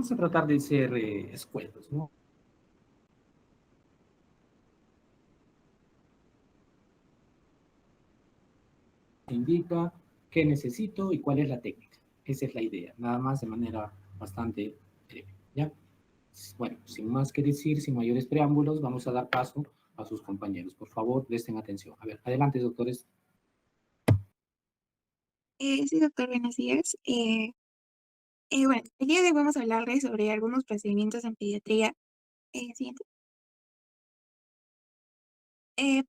vamos a tratar de ser escuetos, ¿no? Indica qué necesito y cuál es la técnica. Esa es la idea, nada más de manera bastante breve, ¿ya? Bueno, sin más que decir, sin mayores preámbulos, vamos a dar paso a sus compañeros. Por favor, presten atención. A ver, adelante, doctores. Sí, doctor, buenos días. Bueno, el día de hoy vamos a hablarles sobre algunos procedimientos en pediatría. Siguiente.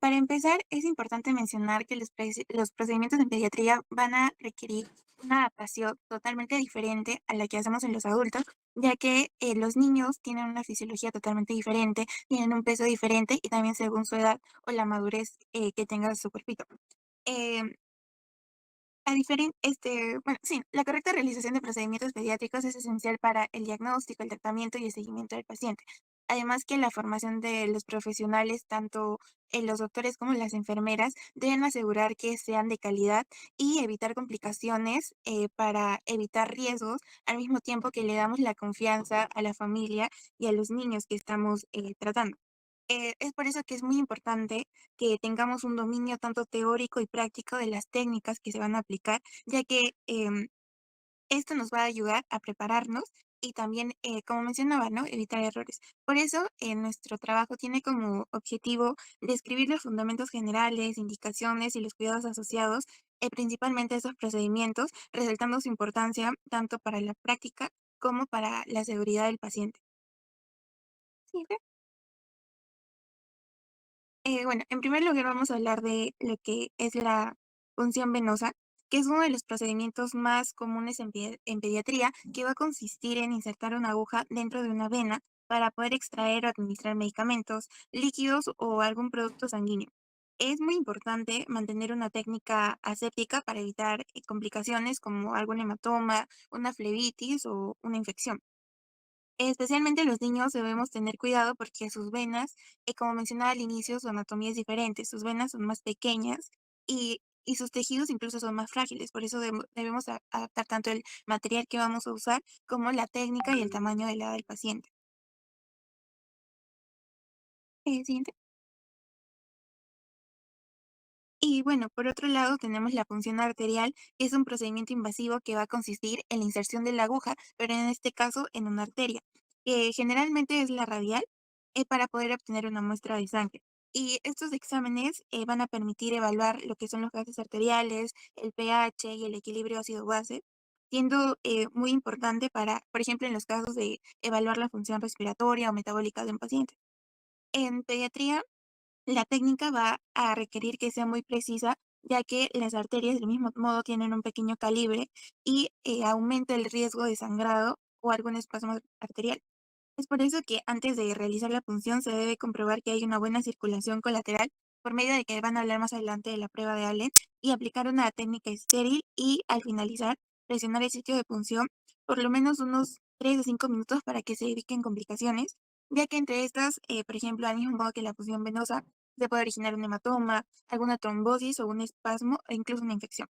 Para empezar, es importante mencionar que los procedimientos en pediatría van a requerir una adaptación totalmente diferente a la que hacemos en los adultos, ya que los niños tienen una fisiología totalmente diferente, tienen un peso diferente y también según su edad o la madurez que tenga su cuerpito. Em, bueno, sí, la correcta realización de procedimientos pediátricos es esencial para el diagnóstico, el tratamiento y el seguimiento del paciente. Además que la formación de los profesionales, tanto los doctores como las enfermeras, deben asegurar que sean de calidad y evitar complicaciones para evitar riesgos, al mismo tiempo que le damos la confianza a la familia y a los niños que estamos tratando. Es por eso que es muy importante que tengamos un dominio tanto teórico y práctico de las técnicas que se van a aplicar, ya que esto nos va a ayudar a prepararnos y también, como mencionaba, ¿no? Evitar errores. Por eso, nuestro trabajo tiene como objetivo describir los fundamentos generales, indicaciones y los cuidados asociados, principalmente a estos procedimientos, resaltando su importancia tanto para la práctica como para la seguridad del paciente. Sí, bueno, en primer lugar vamos a hablar de lo que es la punción venosa, que es uno de los procedimientos más comunes en pediatría, que va a consistir en insertar una aguja dentro de una vena para poder extraer o administrar medicamentos, líquidos o algún producto sanguíneo. Es muy importante mantener una técnica aséptica para evitar complicaciones como algún hematoma, una flebitis o una infección. Especialmente los niños debemos tener cuidado porque sus venas, como mencionaba al inicio, su anatomía es diferente. Sus venas son más pequeñas y sus tejidos incluso son más frágiles. Por eso debemos adaptar tanto el material que vamos a usar como la técnica y el tamaño de la del paciente. Siguiente. Y bueno, por otro lado tenemos la punción arterial, que es un procedimiento invasivo que va a consistir en la inserción de la aguja, pero en este caso en una arteria, que generalmente es la radial, para poder obtener una muestra de sangre. Y estos exámenes van a permitir evaluar lo que son los gases arteriales, el pH y el equilibrio ácido-base, siendo muy importante para, por ejemplo, en los casos de evaluar la función respiratoria o metabólica de un paciente. En pediatría, la técnica va a requerir que sea muy precisa, ya que las arterias del mismo modo tienen un pequeño calibre y aumenta el riesgo de sangrado o algún espasmo arterial. Es por eso que antes de realizar la punción se debe comprobar que hay una buena circulación colateral por medio de que van a hablar más adelante de la prueba de Allen y aplicar una técnica estéril y al finalizar presionar el sitio de punción por lo menos unos 3 a 5 minutos para que se eviten complicaciones, ya que entre estas, por ejemplo, al mismo modo que la punción venosa, se puede originar un hematoma, alguna trombosis o un espasmo e incluso una infección.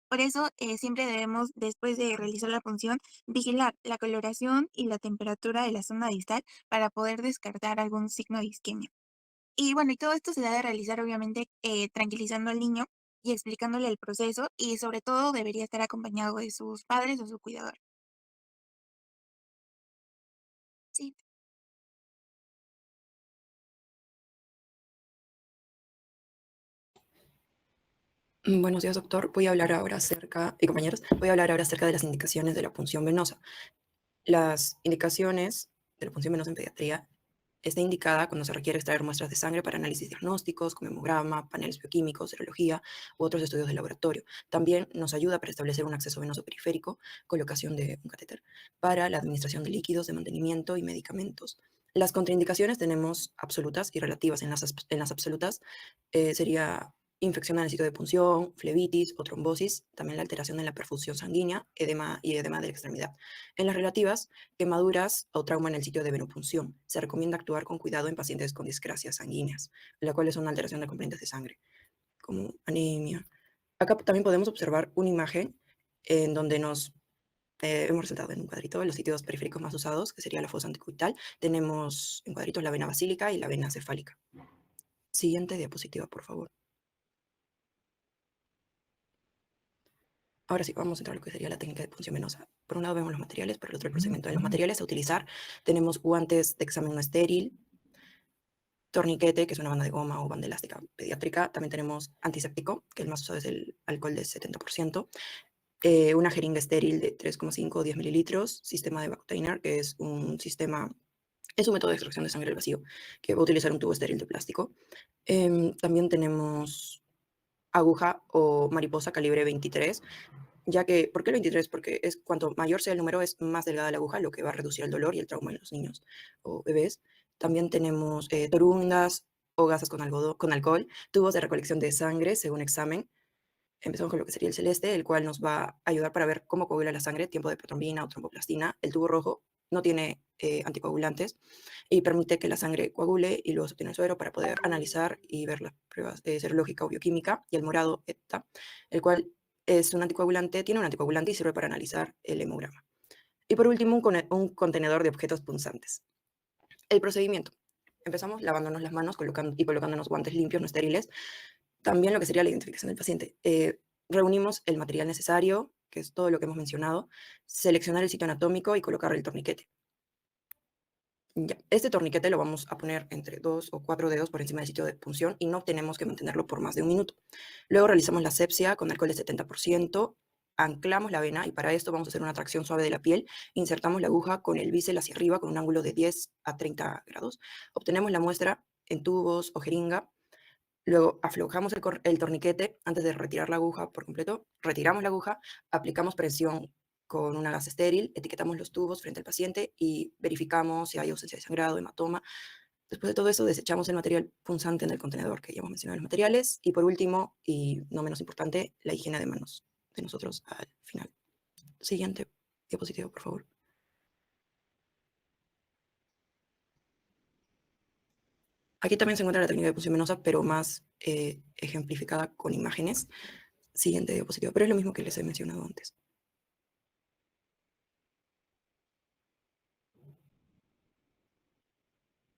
Por eso, siempre debemos, después de realizar la punción, vigilar la coloración y la temperatura de la zona distal para poder descartar algún signo de isquemia. Y bueno, y todo esto se debe realizar obviamente tranquilizando al niño y explicándole el proceso y sobre todo debería estar acompañado de sus padres o su cuidador. Sí. Buenos días, doctor. Voy a hablar ahora acerca, y compañeros, voy a hablar ahora acerca de las indicaciones de la punción venosa. Las indicaciones de la punción venosa en pediatría está indicada cuando se requiere extraer muestras de sangre para análisis diagnósticos, como hemograma, paneles bioquímicos, serología u otros estudios de laboratorio. También nos ayuda para establecer un acceso venoso periférico, colocación de un catéter, para la administración de líquidos de mantenimiento y medicamentos. Las contraindicaciones tenemos absolutas y relativas. En las absolutas sería infección al sitio de punción, flebitis o trombosis, también la alteración en la perfusión sanguínea, edema y edema de la extremidad. En las relativas, quemaduras o trauma en el sitio de venopunción. Se recomienda actuar con cuidado en pacientes con discrasias sanguíneas, la cual es una alteración de componentes de sangre, como anemia. Acá también podemos observar una imagen en donde nos hemos resaltado en un cuadrito los sitios periféricos más usados, que sería la fosa antecubital. Tenemos en cuadritos la vena basílica y la vena cefálica. Siguiente diapositiva, por favor. Ahora sí, vamos a entrar a lo que sería la técnica de punción venosa. Por un lado vemos los materiales, por el otro el procedimiento de los materiales a utilizar. Tenemos guantes de examen no estéril, torniquete, que es una banda de goma o banda elástica pediátrica. También tenemos antiséptico, que el más usado es el alcohol de 70%. Una jeringa estéril de 3,5 o 10 mililitros. Sistema de Bactainer, que es un método de extracción de sangre al vacío, que va a utilizar un tubo estéril de plástico. También tenemos aguja o mariposa calibre 23, ya que, ¿por qué el 23? Porque cuanto mayor sea el número, es más delgada la aguja, lo que va a reducir el dolor y el trauma en los niños o bebés. También tenemos torundas o gasas con alcohol, tubos de recolección de sangre según examen. Empezamos con lo que sería el celeste, el cual nos va a ayudar para ver cómo coagula la sangre, tiempo de protrombina o tromboplastina. El tubo rojo no tiene anticoagulantes y permite que la sangre coagule y luego se obtiene el suero para poder analizar y ver las pruebas de serológica o bioquímica. Y el morado, ETA, el cual es un anticoagulante, tiene un anticoagulante y sirve para analizar el hemograma. Y por último, un contenedor de objetos punzantes. El procedimiento. Empezamos lavándonos las manos y colocándonos guantes limpios, no estériles. También lo que sería la identificación del paciente. Reunimos el material necesario, que es todo lo que hemos mencionado, seleccionar el sitio anatómico y colocar el torniquete. Ya. Este torniquete lo vamos a poner entre 2 o 4 dedos por encima del sitio de punción y no tenemos que mantenerlo por más de 1 minuto. Luego realizamos la asepsia con alcohol de 70%, anclamos la vena y para esto vamos a hacer una tracción suave de la piel, insertamos la aguja con el bisel hacia arriba con un ángulo de 10 a 30 grados, obtenemos la muestra en tubos o jeringa. Luego aflojamos el torniquete antes de retirar la aguja por completo, retiramos la aguja, aplicamos presión con una gasa estéril, etiquetamos los tubos frente al paciente y verificamos si hay ausencia de sangrado, hematoma. Después de todo eso, desechamos el material punzante en el contenedor, que ya hemos mencionado los materiales. Y por último, y no menos importante, la higiene de manos de nosotros al final. Siguiente diapositiva, por favor. Aquí también se encuentra la técnica de punción venosa, pero más ejemplificada con imágenes. Siguiente diapositiva, pero es lo mismo que les he mencionado antes.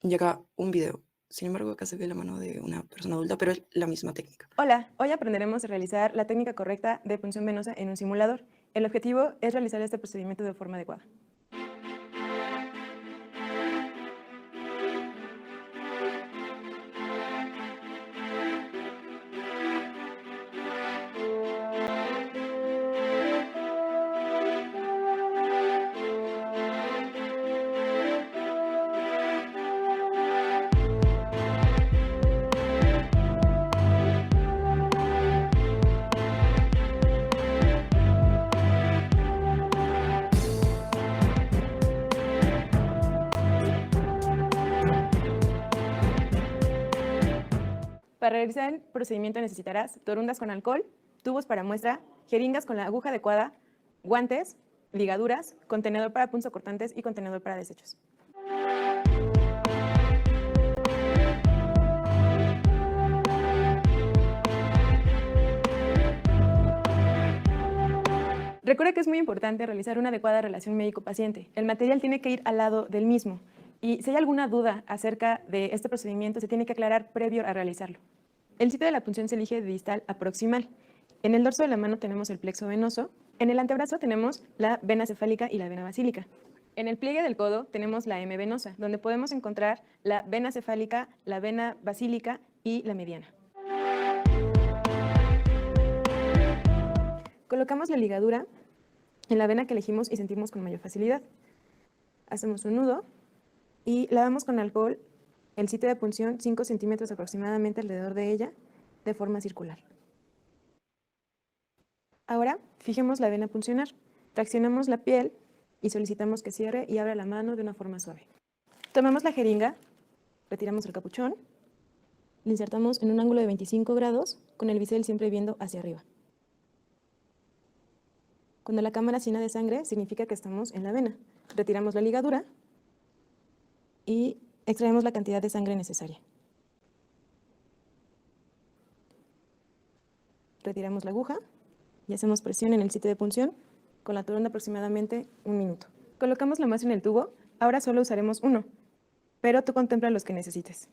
Y acá un video. Sin embargo, acá se ve la mano de una persona adulta, pero es la misma técnica. Hola, hoy aprenderemos a realizar la técnica correcta de punción venosa en un simulador. El objetivo es realizar este procedimiento de forma adecuada. Para realizar el procedimiento necesitarás torundas con alcohol, tubos para muestra, jeringas con la aguja adecuada, guantes, ligaduras, contenedor para punzocortantes y contenedor para desechos. Recuerda que es muy importante realizar una adecuada relación médico-paciente. El material tiene que ir al lado del mismo. Y si hay alguna duda acerca de este procedimiento, se tiene que aclarar previo a realizarlo. El sitio de la punción se elige de distal a proximal. En el dorso de la mano tenemos el plexo venoso. En el antebrazo tenemos la vena cefálica y la vena basílica. En el pliegue del codo tenemos la M venosa, donde podemos encontrar la vena cefálica, la vena basílica y la mediana. Colocamos la ligadura en la vena que elegimos y sentimos con mayor facilidad. Hacemos un nudo y lavamos con alcohol el sitio de punción 5 centímetros aproximadamente alrededor de ella, de forma circular. Ahora, fijemos la vena a puncionar. Traccionamos la piel y solicitamos que cierre y abra la mano de una forma suave. Tomamos la jeringa, retiramos el capuchón, la insertamos en un ángulo de 25 grados, con el bisel siempre viendo hacia arriba. Cuando la cámara se llena de sangre, significa que estamos en la vena. Retiramos la ligadura y extraemos la cantidad de sangre necesaria. Retiramos la aguja y hacemos presión en el sitio de punción con la duración de aproximadamente 1 minuto. Colocamos la muestra en el tubo, ahora solo usaremos uno, pero tú contempla los que necesites.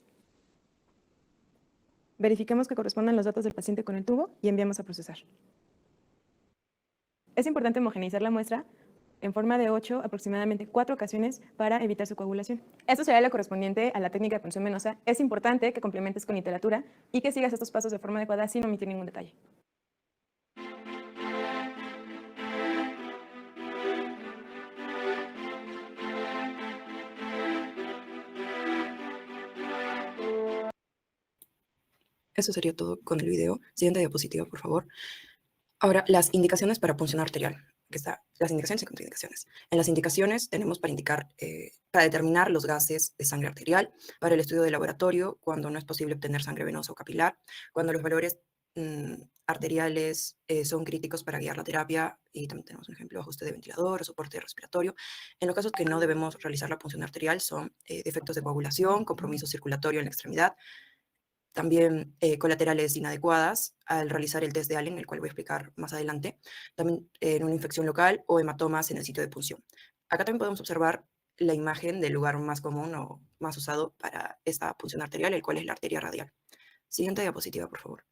Verifiquemos que correspondan los datos del paciente con el tubo y enviamos a procesar. Es importante homogeneizar la muestra en forma de 8, aproximadamente 4 ocasiones para evitar su coagulación. Esto será lo correspondiente a la técnica de punción venosa. Es importante que complementes con literatura y que sigas estos pasos de forma adecuada sin omitir ningún detalle. Eso sería todo con el video. Siguiente diapositiva, por favor. Ahora, las indicaciones para punción arterial. Aquí está, las indicaciones y contraindicaciones. En las indicaciones tenemos para indicar, para determinar los gases de sangre arterial, para el estudio de laboratorio, cuando no es posible obtener sangre venosa o capilar, cuando los valores arteriales son críticos para guiar la terapia, y también tenemos un ejemplo, ajuste de ventilador o soporte respiratorio. En los casos que no debemos realizar la punción arterial son defectos de coagulación, compromiso circulatorio en la extremidad, también colaterales inadecuadas al realizar el test de Allen, el cual voy a explicar más adelante, también en una infección local o hematomas en el sitio de punción. Acá también podemos observar la imagen del lugar más común o más usado para esta punción arterial, el cual es la arteria radial. Siguiente diapositiva, por favor.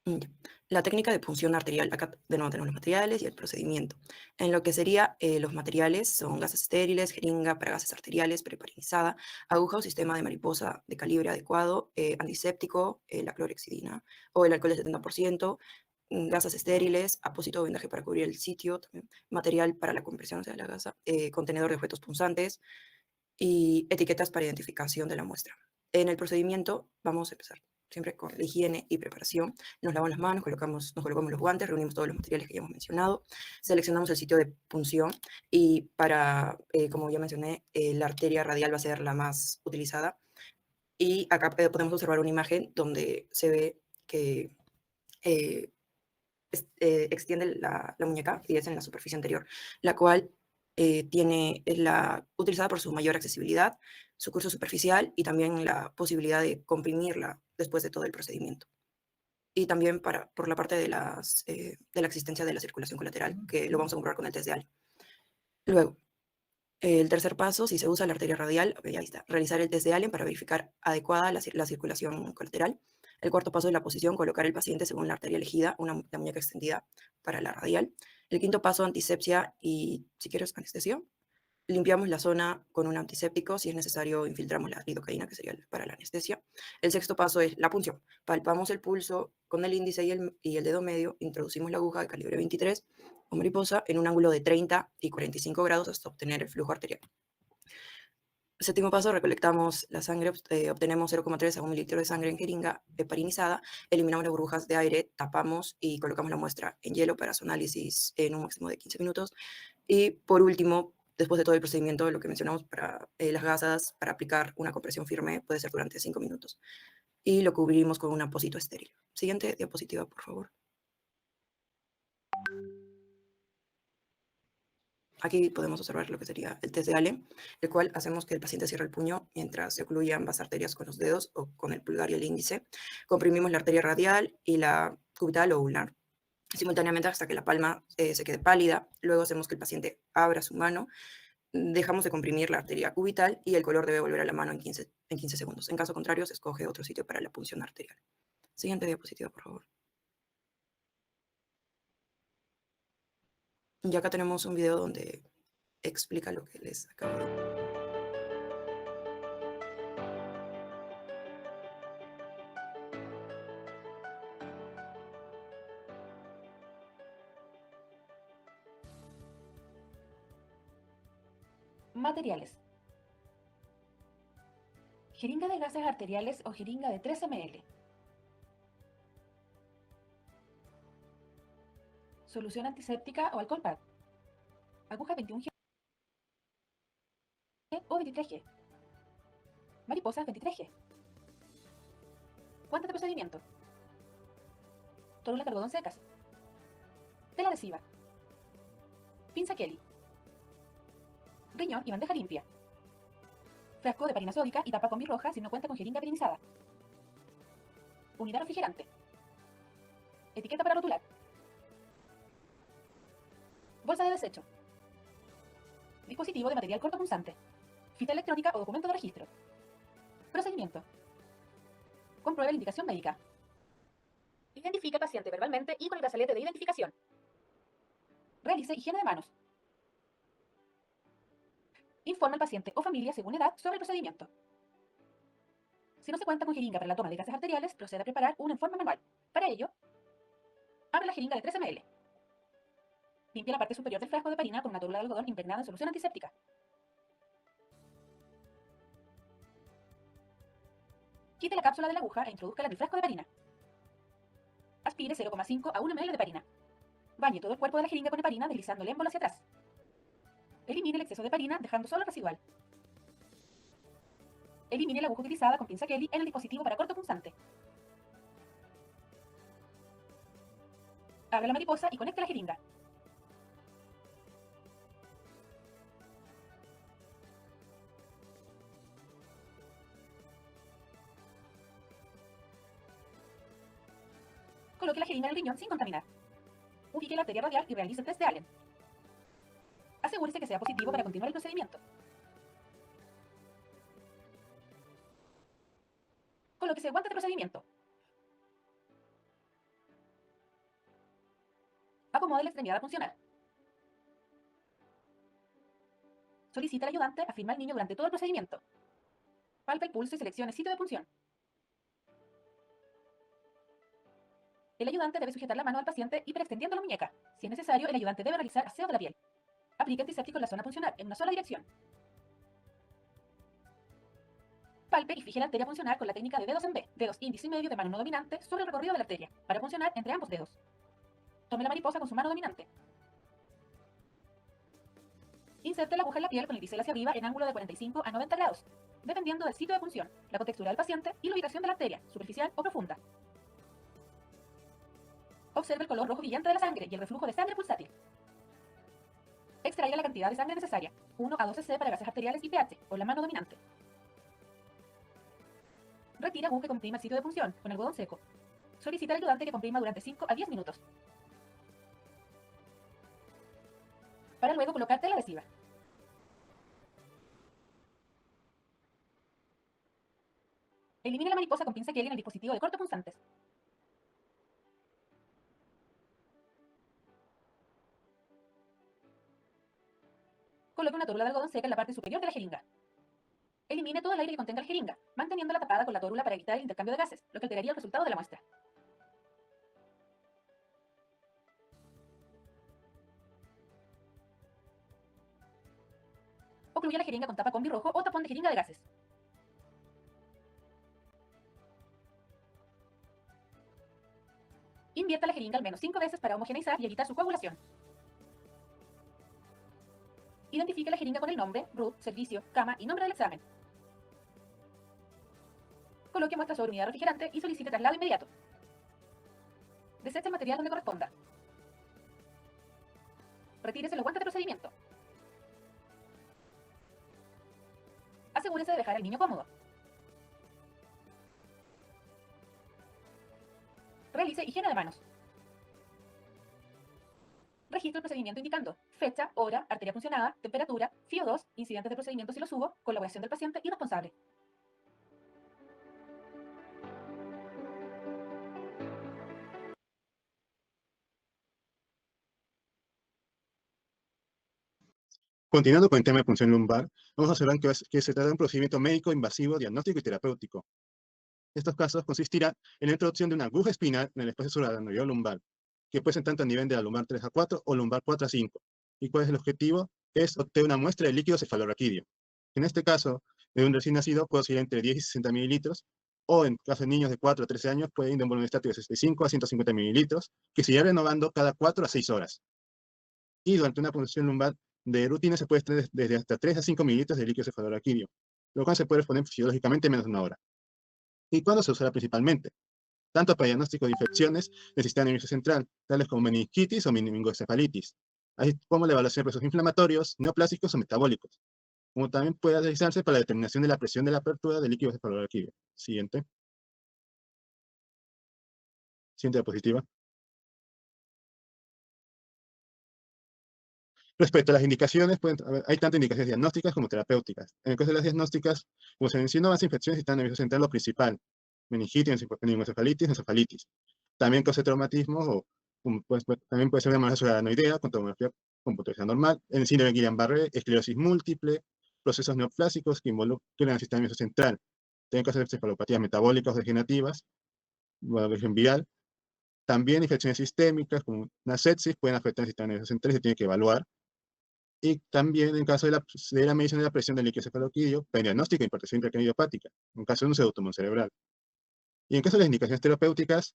Ya. La técnica de punción arterial, acá de nuevo tenemos los materiales y el procedimiento. En lo que sería los materiales son gasas estériles, jeringa para gases arteriales preparinizada, aguja o sistema de mariposa de calibre adecuado, antiséptico, la clorhexidina o el alcohol de 70%, gasas estériles, apósito o vendaje para cubrir el sitio, también, material para la compresión, o sea, la gasa, contenedor de objetos punzantes y etiquetas para identificación de la muestra. En el procedimiento vamos a empezar siempre con la higiene y preparación. Nos lavamos las manos, nos colocamos los guantes, reunimos todos los materiales que ya hemos mencionado, seleccionamos el sitio de punción y para, como ya mencioné, la arteria radial va a ser la más utilizada. Y acá podemos observar una imagen donde se ve que extiende la muñeca y es en la superficie anterior, la cual es la utilizada por su mayor accesibilidad, su curso superficial y también la posibilidad de comprimirla después de todo el procedimiento. Y también por la parte de la existencia de la circulación colateral, que lo vamos a comprobar con el test de Allen. Luego, el tercer paso, si se usa la arteria radial, okay, ahí está, realizar el test de Allen para verificar adecuada la circulación colateral. El cuarto paso es la posición, colocar el paciente según la arteria elegida, la muñeca extendida para la radial. El quinto paso, antisepsia y, si quieres, anestesia. Limpiamos la zona con un antiséptico, si es necesario infiltramos la lidocaína, que sería para la anestesia. El sexto paso es la punción. Palpamos el pulso con el índice y el dedo medio, introducimos la aguja de calibre 23 o mariposa en un ángulo de 30 y 45 grados hasta obtener el flujo arterial. Séptimo paso, recolectamos la sangre, obtenemos 0,3 a 1 mililitro de sangre en jeringa heparinizada, eliminamos las burbujas de aire, tapamos y colocamos la muestra en hielo para su análisis en un máximo de 15 minutos. Y por último, después de todo el procedimiento, lo que mencionamos para las gasas, para aplicar una compresión firme, puede ser durante 5 minutos. Y lo cubrimos con un apósito estéril. Siguiente diapositiva, por favor. Aquí podemos observar lo que sería el test de Allen, el cual hacemos que el paciente cierre el puño mientras se ocluye ambas arterias con los dedos o con el pulgar y el índice. Comprimimos la arteria radial y la cubital o ulnar simultáneamente hasta que la palma se quede pálida. Luego hacemos que el paciente abra su mano, dejamos de comprimir la arteria cubital y el color debe volver a la mano en 15 segundos. En caso contrario, se escoge otro sitio para la punción arterial. Siguiente diapositiva, por favor. Y acá tenemos un video donde explica lo que les acabo de... Materiales. Jeringa de gases arteriales o jeringa de 3 ml. Solución antiséptica o alcohol pad. Aguja 21G o 23G. Mariposas 23G. Guantes de procedimiento. Torulas de algodón secas. Tela adhesiva. Pinza Kelly. Riñón y bandeja limpia. Frasco de heparina sódica y tapa con birroja si no cuenta con jeringa pirinizada. Unidad refrigerante. etiqueta para rotular, bolsa de desecho, dispositivo de material cortopunzante, ficha electrónica o documento de registro. Procedimiento. Compruebe la indicación médica. Identifique al paciente verbalmente y con el brazalete de identificación. Realice higiene de manos. Informe al paciente o familia según edad sobre el procedimiento. Si no se cuenta con jeringa para la toma de gases arteriales, proceda a preparar una en forma manual. Para ello, abre la jeringa de 3 ml. Limpie la parte superior del frasco de heparina con una tórula de algodón impregnada en solución antiséptica. Quite la cápsula de la aguja e introduzcala en el frasco de heparina. Aspire 0,5 a 1 ml de heparina. Bañe todo el cuerpo de la jeringa con heparina deslizando el émbolo hacia atrás. Elimine el exceso de heparina dejando solo el residual. Elimine la aguja utilizada con pinza Kelly en el dispositivo para cortopunzante. Abra la mariposa y conecte la jeringa. Coloque la jeringa en el riñón sin contaminar. Ubique la arteria radial y realice el test de Allen. Asegúrese que sea positivo para continuar el procedimiento. Colóquese guantes de procedimiento. Acomode la extremidad funcional. Solicita al ayudante a firmar al niño durante todo el procedimiento. Palpe el pulso y seleccione sitio de punción. El ayudante debe sujetar la mano al paciente hiperextendiendo la muñeca. Si es necesario, el ayudante debe realizar aseo de la piel. Aplique antiséptico en la zona puncional, en una sola dirección. Palpe y fije la arteria puncional con la técnica de dedos en B, dedos índice y medio de mano no dominante sobre el recorrido de la arteria, para puncionar entre ambos dedos. Tome la mariposa con su mano dominante. Inserte la aguja en la piel con el bisel hacia arriba en ángulo de 45 a 90 grados, dependiendo del sitio de punción, la contextura del paciente y la ubicación de la arteria, superficial o profunda. Observe el color rojo brillante de la sangre y el reflujo de sangre pulsátil. Extraiga la cantidad de sangre necesaria, 1 a 12 cc para gases arteriales y pH, por la mano dominante. Retire aguja que comprima el sitio de punción con algodón seco. Solicita al ayudante que comprima durante 5 a 10 minutos. Para luego colocar tela adhesiva. Elimine la mariposa con pinza Kelly en el dispositivo de cortopunzantes. Coloque una tórula de algodón seca en la parte superior de la jeringa. Elimine todo el aire que contenga la jeringa, manteniéndola tapada con la tórula para evitar el intercambio de gases, lo que alteraría el resultado de la muestra. Ocluya la jeringa con tapa combi rojo o tapón de jeringa de gases. Invierta la jeringa al menos 5 veces para homogeneizar y evitar su coagulación. Identifique la jeringa con el nombre, RUT, servicio, cama y nombre del examen. Coloque muestra sobre unidad refrigerante y solicite traslado inmediato. Deseche el material donde corresponda. Retírese los guantes de procedimiento. Asegúrese de dejar al niño cómodo. Realice higiene de manos. Registro el procedimiento indicando fecha, hora, arteria puncionada, temperatura, FIO2, incidentes de procedimiento si los hubo, colaboración del paciente y responsable. Continuando con el tema de punción lumbar, vamos a observar que se trata de un procedimiento médico invasivo, diagnóstico y terapéutico. Estos casos consistirá en la introducción de una aguja espinal en el espacio subaracnoideo lumbar, que puede ser tanto a nivel de la lumbar 3 a 4 o lumbar 4 a 5. ¿Y cuál es el objetivo? Es obtener una muestra de líquido cefalorraquídeo. En este caso, de un recién nacido puede ser entre 10 y 60 mililitros, o en caso de niños de 4 a 13 años puede ir de un volumen estático de 65 a 150 mililitros, que se irá renovando cada 4 a 6 horas. Y durante una punción lumbar de rutina se puede extraer desde hasta 3 a 5 mililitros de líquido cefalorraquídeo, lo cual se puede exponer fisiológicamente en menos de una hora. ¿Y cuándo se usará principalmente? Tanto para diagnóstico de infecciones del sistema nervioso central, tales como meningitis o meningoencefalitis, así como la evaluación de procesos inflamatorios, neoplásicos o metabólicos, como también puede realizarse para la determinación de la presión de la apertura del líquido cefalorraquídeo. Siguiente. Siguiente diapositiva. Respecto a las indicaciones, hay tanto indicaciones diagnósticas como terapéuticas. En el caso de las diagnósticas, como se mencionó, más infecciones y sistema nervioso central lo principal: meningitis, meningoencefalitis, encefalitis. También causa traumatismo, o también puede ser una amenaza paranoidea con tomografía computarizada normal, el síndrome de Guillain-Barré, esclerosis múltiple, procesos neoplásicos que involucran el sistema nervioso central. También causas de cefalopatías metabólicas o degenerativas, de origen viral. También infecciones sistémicas como una sepsis pueden afectar el sistema nervioso central y se tiene que evaluar. Y también en caso de la medición de la presión del líquido cefaloquídeo, para diagnóstico de hipertensión intracranial idiopática, en caso de un pseudotumor cerebral. Y en caso de las indicaciones terapéuticas,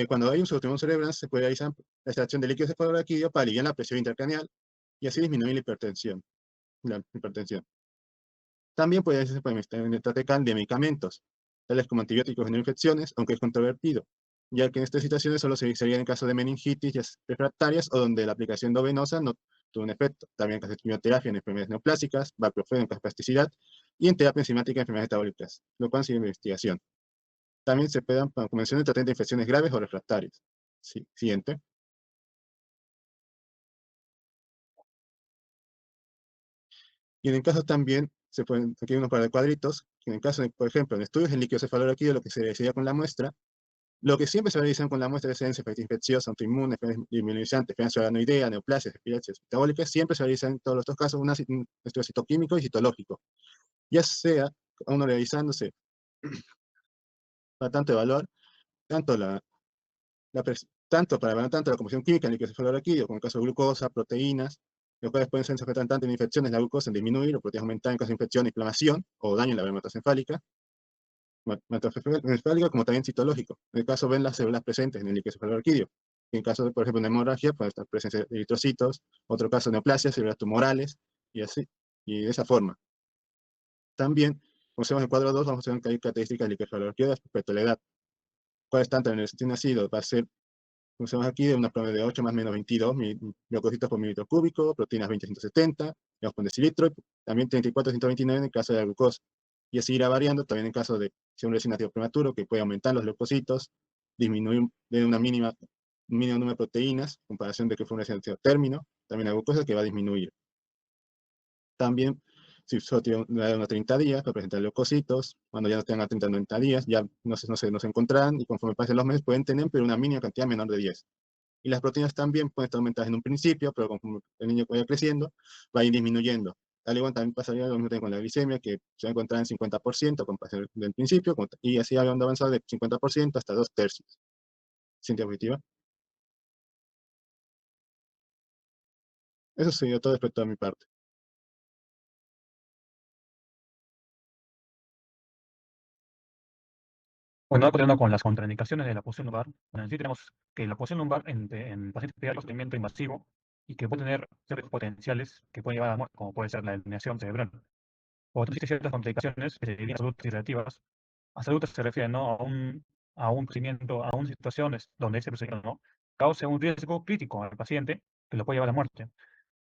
cuando hay un pseudotumor cerebral, se puede realizar la extracción del líquido cefaloquídeo para aliviar la presión intracraneal y así disminuir la hipertensión. También puede hacerse por metatecal de medicamentos, tales como antibióticos en infecciones, aunque es controvertido, ya que en estas situaciones solo se sería en caso de meningitis refractarias o donde la aplicación venosa no tuvo un efecto. También en caso de quimioterapia en enfermedades neoplásicas, baclofeno en caso de plasticidad, y en terapia enzimática en enfermedades metabólicas, lo cual sigue investigación. También se puede, como mencioné, tratar de infecciones graves o refractarias. Sí, siguiente. Y en el caso también, aquí hay unos par de cuadritos, que en el caso, por ejemplo, en estudios en líquido cefalorraquídeo, lo que se decidiría con la muestra, lo que siempre se realiza con la muestra es encefalitis infecciosa, autoinmune, inmunizante, enfermedad ciudadanoidea, neoplasias, epilepsias metabólicas, siempre se realiza en todos estos casos un estudio citoquímico y citológico, ya sea uno realizándose para tanto evaluar tanto tanto para evaluar tanto la composición química en líquido cefalorraquídeo, como el caso de glucosa, proteínas, los cuales pueden ser tanto en infecciones, la glucosa en disminuir, o proteínas aumentar en caso de infección, inflamación o daño en la membrana hematoencefálica, como también citológico. En el caso ven las células presentes en el líquido cefalorraquídeo. En caso de, por ejemplo, una hemorragia, puede estar presencia de eritrocitos, otro caso neoplasias, células tumorales, y así, y de esa forma. También, como vemos en el cuadro 2, vamos a ver que hay características del líquido cefalorraquídeo respecto a la edad. ¿Cuál tanto en el recién nacido? Va a ser, como vemos aquí, de una promedio de 8 más o menos 22 leucocitos por mililitro cúbico, proteínas 20-170, digamos por decilitro, y también 34-129 en el caso de la glucosa. Y así irá variando también en caso de ser un recién nacido prematuro, que puede aumentar los leucocitos, disminuir de un mínimo número de proteínas, en comparación de que fue un recién nacido término, también la glucosa que va a disminuir. También, si solo tiene una edad de unos 30 días, va a presentar leucocitos. Cuando ya no tengan 30-90 días, ya no se encontrarán, y conforme pasen los meses pueden tener, pero una mínima cantidad menor de 10. Y las proteínas también pueden estar aumentadas en un principio, pero conforme el niño vaya creciendo, va a ir disminuyendo. Al igual también pasaría lo mismo con la glicemia, que se va a encontrar en 50% del principio, y así habiendo avanzado de 50% hasta 2/3. ¿Siguiente diapositiva? Eso sería todo respecto a mi parte. Bueno, ahora continuando con las contraindicaciones de la punción lumbar, bueno, en sí tenemos que la punción lumbar en pacientes pediátricos es un procedimiento invasivo y que puede tener ciertos potenciales que pueden llevar a la muerte, como puede ser la herniación cerebral. Por tanto, existen ciertas contraindicaciones que se dividen en salud y relativas. A salud se refiere, ¿no?, a un procedimiento, a unas situaciones donde ese procedimiento, ¿no?, cause un riesgo crítico al paciente que lo puede llevar a la muerte.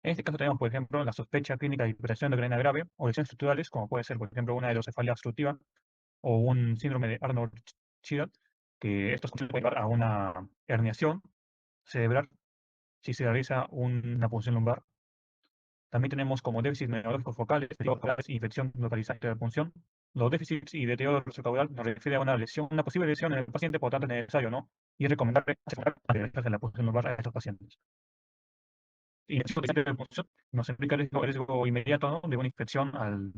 En este caso tenemos, por ejemplo, la sospecha clínica de hipertensión endocrina grave o lesiones estructurales, como puede ser, por ejemplo, una hidrocefalia obstructiva o un síndrome de Arnold-Child, que estos pueden llevar a una herniación cerebral si se realiza una punción lumbar. También tenemos como déficits neurológicos focales, infección localizada de la punción. Los déficits y deterioro caudal nos refiere a una lesión, una posible lesión en el paciente, por tanto es necesario, ¿no?, y es recomendable hacer la punción lumbar a estos pacientes. Y de la punción nos implica el riesgo inmediato, ¿no?, de una infección al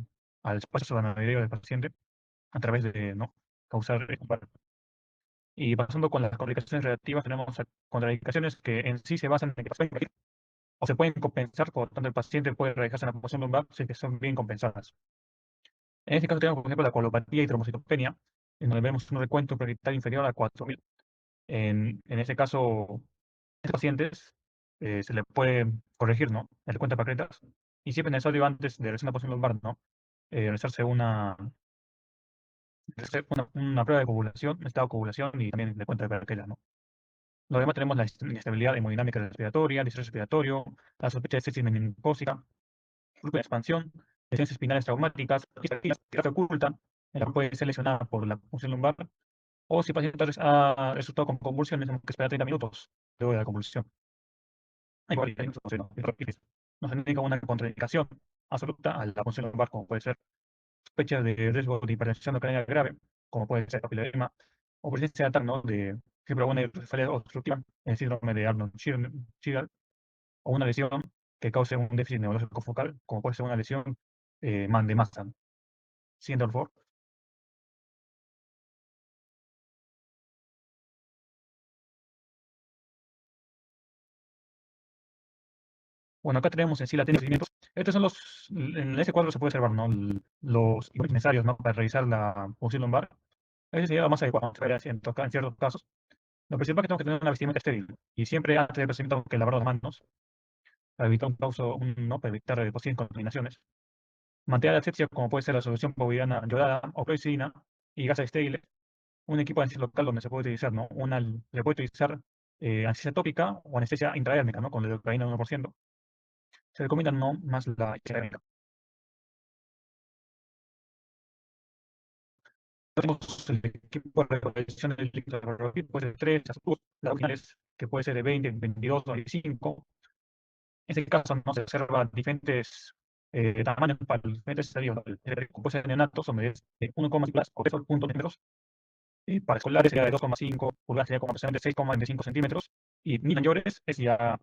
espacio subaracnoideo del paciente a través de, ¿no?, causar y pasando con las complicaciones relativas, tenemos contraindicaciones que en sí se basan en que pueden morir o se pueden compensar, por lo tanto el paciente puede realizarse en la punción lumbar si que son bien compensadas. En este caso tenemos, por ejemplo, la coagulopatía y trombocitopenia, en donde vemos un recuento plateletario inferior a 4000. En este caso, a estos pacientes se le puede corregir, ¿no?, el recuento de plaquetas, y siempre es necesario antes de realizar una punción lumbar, ¿no?, realizarse una prueba de coagulación, un estado de coagulación y también de cuenta de plaquetas, ¿no? Lo demás tenemos la inestabilidad hemodinámica respiratoria, distrés respiratorio, la sospecha de sepsis meningocócica, grupo de expansión, lesiones espinales traumáticas, que se ocultan, en la que puede ser lesionada por la punción lumbar, o si el paciente ha resultado con convulsiones, tenemos que esperar 30 minutos luego de la convulsión. Hay varias, no sé, ¿no? nos indica una contraindicación absoluta a la punción lumbar, como puede ser sospechas de riesgo de hipertensión cardíaca grave, como puede ser papiloedema, o presencia de TAC, ¿no? De fibra buena y cefalea obstructiva, el síndrome de Arnold-Child, o una lesión que cause un déficit neurológico focal, como puede ser una lesión de masa. Siguiente, por favor. Bueno, acá tenemos en sí la técnica de procedimientos. Estos son en ese cuadro se puede observar, ¿no? Los informes necesarios, ¿no? Para realizar la punción lumbar. Ese sería lo más adecuado, en ciertos casos. Lo principal es que tenemos que tener una vestimenta estéril. Y siempre antes del procedimiento tenemos que lavar las manos para evitar ¿no? Para evitar posibles contaminaciones. Mantener la asepsia, como puede ser la solución bovillana yodada o cloicina y gases estériles. Un equipo de anestesia local donde se puede utilizar, ¿no? Se puede utilizar anestesia tópica o anestesia intradérmica, ¿no? Con la lidocaína 1%. Se recomienda no más la térmica. Tenemos el equipo de recolección del líquido ferroquímico, puede ser de 3 tubos, las originales, que puede ser de 20, 22 o 25. En este caso no se observan diferentes tamaños para los diferentes estadios. El compuesto de neonatos son de 1,5 pulgadas o 3.2 centímetros. Para escolares sería de 2,5 pulgadas, sería como aproximadamente 6,25 centímetros. Y niños mayores es ya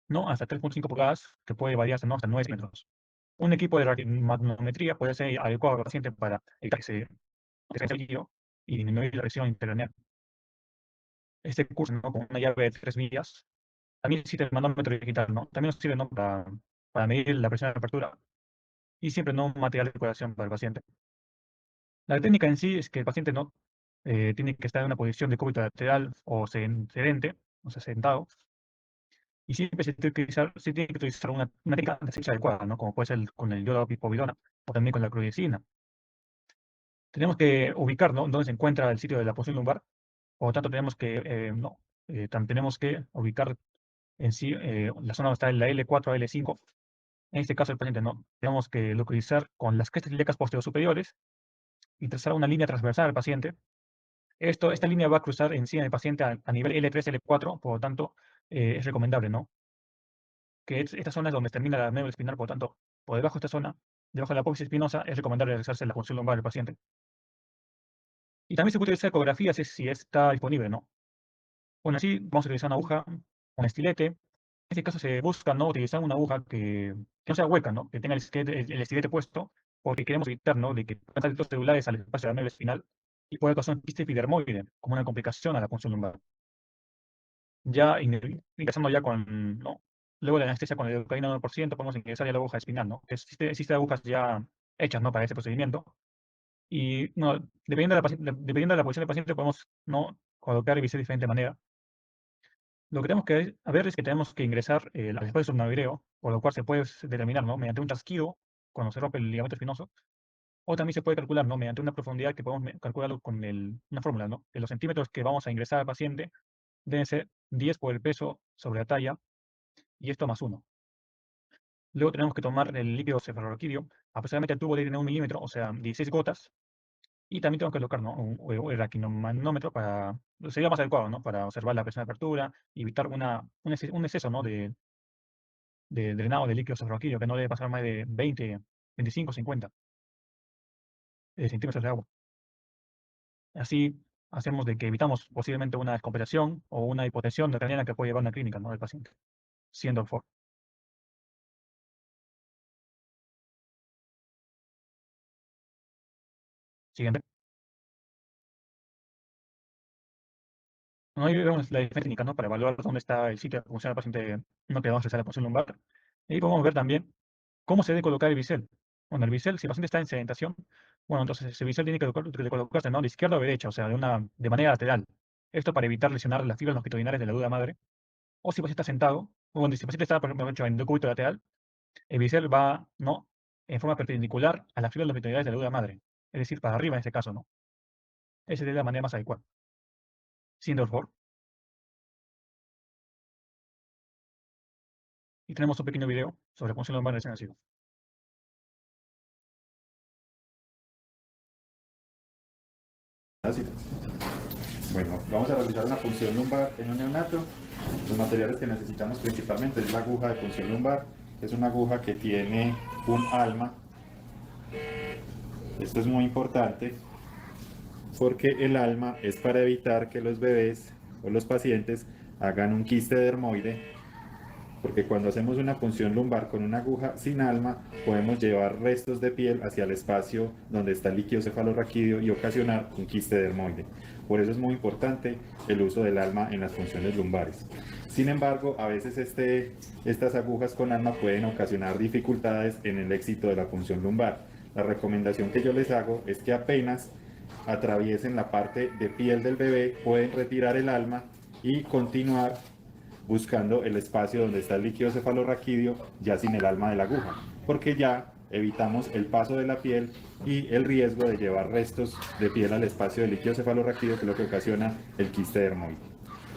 ¿no? Hasta 3.5 pulgadas, que puede variarse, ¿no? Hasta 9 centímetros. Un equipo de manometría puede ser adecuado al paciente para evitar que se desgaste el líquido y disminuir la presión intracraneal. Este curso, ¿no? Con una llave de 3 vías, también existe el manómetro digital, ¿no? También nos sirve, ¿no? Para medir la presión de apertura y siempre no material de curación para el paciente. La técnica en sí es que el paciente no tiene que estar en una posición de cúbito lateral o sedente, o sea, sentado, y siempre se tiene que utilizar una técnica de asepsia adecuada, ¿no? Como puede ser con el yodo pipovidona o también con la clorexidina. Tenemos que ubicar, ¿no? Dónde se encuentra el sitio de la punción lumbar. Por lo tanto, tenemos que ubicar en sí la zona donde está la L4 a L5. En este caso, el paciente no. Tenemos que localizar con las crestas ilíacas posteriores superiores y trazar una línea transversal al paciente. Esta línea va a cruzar encima del paciente a nivel L3, L4, por lo tanto, es recomendable, ¿no? Que esta zona es donde termina la médula espinal, por lo tanto, por debajo de esta zona, debajo de la apófisis espinosa, es recomendable realizarse la punción lumbar del paciente. Y también se puede utilizar ecografía si está disponible, ¿no? Bueno, así vamos a utilizar una aguja, un estilete. En este caso se busca, ¿no? Utilizar una aguja que no sea hueca, ¿no? Que tenga el estilete puesto, porque queremos evitar, ¿no? De que puedan salir celulares al espacio de la médula espinal y puede causar un quiste epidermoide como una complicación a la punción lumbar. Ya ingresando ya con, ¿no? Luego de la anestesia con la lidocaína 1%, podemos ingresar ya la aguja espinal, ¿no? Existen agujas ya hechas, ¿no? Para ese procedimiento. Y, no, dependiendo de la posición del paciente, podemos, ¿no? Colocar el bisel de diferente manera. Lo que tenemos que ver es que tenemos que ingresar al espacio subnavireo, por lo cual se puede determinar, ¿no? Mediante un chasquido, cuando se rompe el ligamento espinoso, o también se puede calcular, ¿no? Mediante una profundidad que podemos calcularlo con una fórmula, ¿no? Que los centímetros que vamos a ingresar al paciente deben ser 10 por el peso sobre la talla, y esto más 1. Luego tenemos que tomar el líquido cefalorraquídeo, aproximadamente el tubo debe tener 1 milímetro, o sea, 16 gotas, y también tenemos que colocar, ¿no? un raquinomanómetro sería más adecuado, ¿no? Para observar la presión de apertura y evitar un exceso, ¿no? de drenado de líquido cefalorraquídeo, que no debe pasar más de 20, 25, 50 centímetros de agua. Así hacemos de que evitamos posiblemente una descompensación o una hipotensión craneana que puede llevar a una clínica, ¿no? Del paciente, siendo for. Siguiente. Bueno, ahí vemos la diferencia técnica, ¿no? Para evaluar dónde está el sitio de punción del paciente, no que vamos a realizar la punción lumbar. Y ahí podemos ver también cómo se debe colocar el bisel. Bueno, el bisel, si el paciente está en sedentación, bueno, entonces ese bisel tiene que colocarse, ¿no? De izquierda o de derecha, o sea, de manera lateral. Esto para evitar lesionar las fibras longitudinales de la duda madre. O si el paciente está sentado, o bueno, si el paciente está, por ejemplo, en decúbito lateral, el bisel va, ¿no? En forma perpendicular a las fibras longitudinales de la duda madre. Es decir, para arriba en este caso, ¿no? Esa es la manera más adecuada. Siendo, por favor. Y tenemos un pequeño video sobre punción lumbar recién nacido. Bueno, vamos a realizar una punción lumbar en un neonato. Los materiales que necesitamos principalmente es la aguja de punción lumbar, es una aguja que tiene un alma. Esto es muy importante porque el alma es para evitar que los bebés o los pacientes hagan un quiste dermoide, porque cuando hacemos una punción lumbar con una aguja sin alma, podemos llevar restos de piel hacia el espacio donde está el líquido cefalorraquídeo y ocasionar un quiste dermoide. Por eso es muy importante el uso del alma en las punciones lumbares. Sin embargo, a veces estas agujas con alma pueden ocasionar dificultades en el éxito de la punción lumbar. La recomendación que yo les hago es que apenas atraviesen la parte de piel del bebé, pueden retirar el alma y continuar buscando el espacio donde está el líquido cefalorraquídeo ya sin el alma de la aguja, porque ya evitamos el paso de la piel y el riesgo de llevar restos de piel al espacio del líquido cefalorraquídeo, que es lo que ocasiona el quiste dermoide.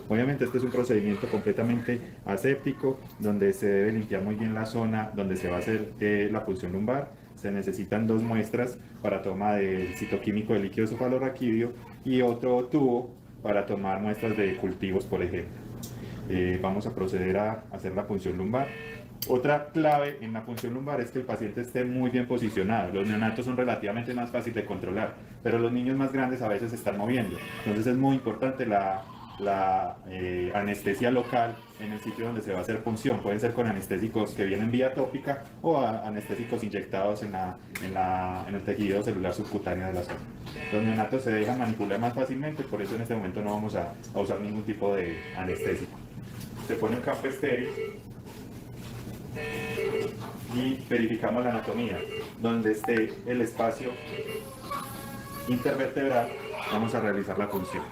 Obviamente este es un procedimiento completamente aséptico, donde se debe limpiar muy bien la zona donde se va a hacer la punción lumbar. Se necesitan 2 muestras para toma del citoquímico del líquido cefalorraquídeo y otro tubo para tomar muestras de cultivos, por ejemplo. Vamos a proceder a hacer la punción lumbar. Otra clave en la punción lumbar es que el paciente esté muy bien posicionado. Los neonatos son relativamente más fáciles de controlar, pero los niños más grandes a veces se están moviendo. Entonces es muy importante la anestesia local en el sitio donde se va a hacer punción. Pueden ser con anestésicos que vienen vía tópica o anestésicos inyectados en el tejido celular subcutáneo de la zona. Los neonatos se dejan manipular más fácilmente, por eso en este momento no vamos a usar ningún tipo de anestésico. Se pone un campo estéril y verificamos la anatomía. Donde esté el espacio intervertebral, vamos a realizar la punción.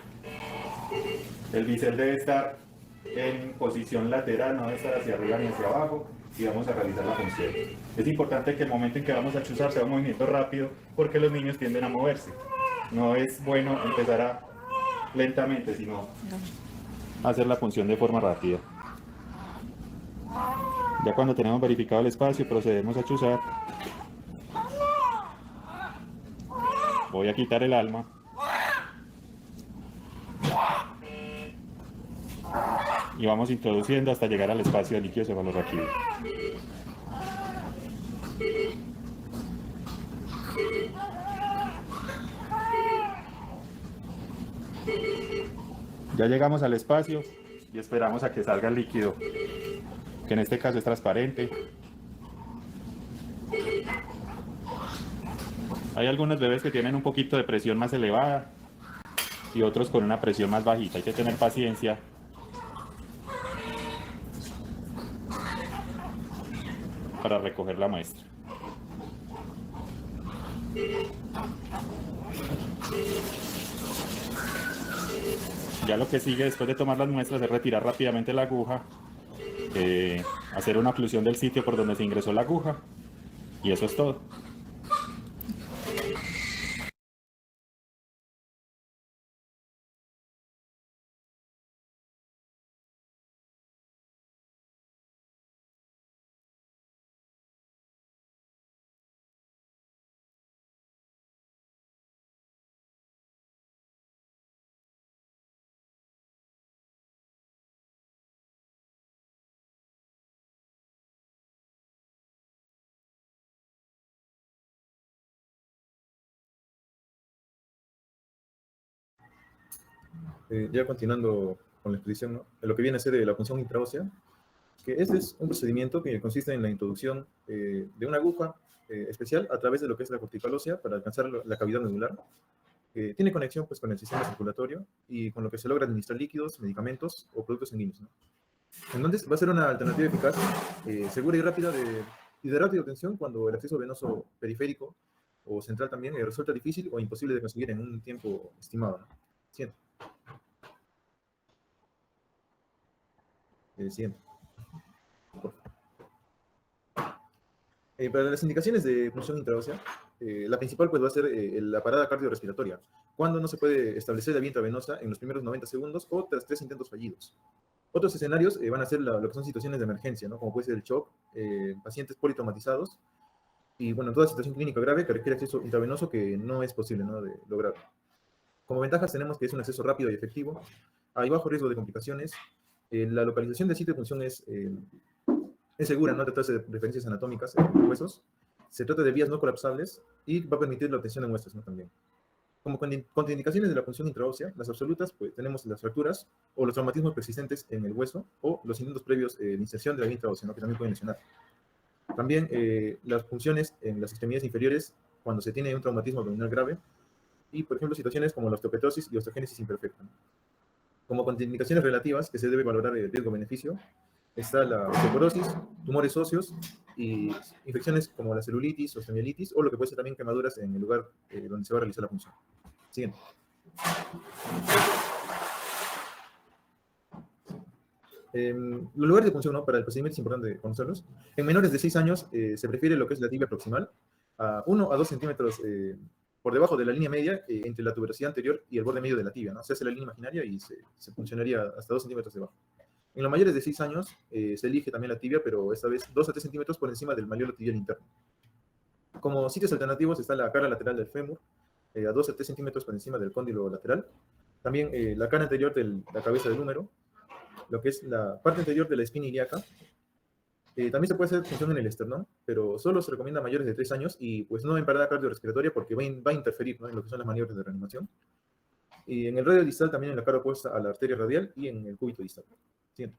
El bisel debe estar en posición lateral, no debe estar hacia arriba ni hacia abajo, y vamos a realizar la punción. Es importante que el momento en que vamos a chuzar sea un movimiento rápido, porque los niños tienden a moverse. No es bueno empezar lentamente, sino hacer la punción de forma rápida. Ya cuando tenemos verificado el espacio, procedemos a chuzar. Voy a quitar el alma. Y vamos introduciendo hasta llegar al espacio del líquido cefalorraquídeo. Ya llegamos al espacio y esperamos a que salga el líquido, que en este caso es transparente. Hay algunos bebés que tienen un poquito de presión más elevada y otros con una presión más bajita. Hay que tener paciencia. Para recoger la muestra. Ya lo que sigue después de tomar las muestras es retirar rápidamente la aguja, hacer una oclusión del sitio por donde se ingresó la aguja, y eso es todo. Ya continuando con la exposición, ¿no? En lo que viene a ser la punción intraósea, que este es un procedimiento que consiste en la introducción de una aguja especial a través de lo que es la cortical ósea para alcanzar la cavidad medular. Tiene conexión pues, con el sistema circulatorio y con lo que se logra administrar líquidos, medicamentos o productos sanguíneos, ¿no? Entonces va a ser una alternativa eficaz, segura y rápida y de rápida obtención cuando el acceso venoso periférico o central también resulta difícil o imposible de conseguir en un tiempo estimado, ¿no? Siguiente. Siguiente. Para las indicaciones de punción intraósea, la principal pues, va a ser la parada cardiorrespiratoria, cuando no se puede establecer la vía intravenosa en los primeros 90 segundos o tras 3 intentos fallidos. Otros escenarios van a ser lo que son situaciones de emergencia, ¿no? Como puede ser el shock, pacientes politraumatizados, y bueno, toda situación clínica grave que requiere acceso intravenoso que no es posible, ¿no?, de lograr. Como ventajas tenemos que es un acceso rápido y efectivo, hay bajo riesgo de complicaciones, la localización del sitio de punción es es segura, no tratarse de referencias anatómicas en huesos. Se trata de vías no colapsables y va a permitir la obtención de muestras, ¿no? También. Como contraindicaciones de la punción intraósea, las absolutas, pues tenemos las fracturas o los traumatismos persistentes en el hueso o los intentos previos de inserción de la vía intraósea, ¿no? Que también pueden lesionar. También las punciones en las extremidades inferiores cuando se tiene un traumatismo abdominal grave y, por ejemplo, situaciones como la osteoporosis y osteogénesis imperfecta, ¿no? Como contraindicaciones relativas que se debe valorar el riesgo-beneficio, está la osteoporosis, tumores óseos y infecciones como la celulitis, osteomielitis o lo que puede ser también quemaduras en el lugar donde se va a realizar la punción. Siguiente. Los lugares de punción, ¿no? Para el procedimiento es importante conocerlos. En menores de 6 años se prefiere lo que es la tibia proximal, a 1 a 2 centímetros por debajo de la línea media entre la tuberosidad anterior y el borde medio de la tibia, ¿no? Se hace la línea imaginaria y se puncionaría hasta 2 centímetros debajo. En los mayores de 6 años se elige también la tibia, pero esta vez 2 a 3 centímetros por encima del malleolo tibial interno. Como sitios alternativos está la cara lateral del fémur, a 2 a 3 centímetros por encima del cóndilo lateral. También la cara anterior de la cabeza del húmero, lo que es la parte anterior de la espina ilíaca. También se puede hacer punción en el esternón, pero solo se recomienda a mayores de 3 años y pues no en parada cardiorrespiratoria porque va a interferir, ¿no? En lo que son las maniobras de reanimación. Y en el radio distal también en la cara opuesta a la arteria radial y en el cúbito distal. Siguiente.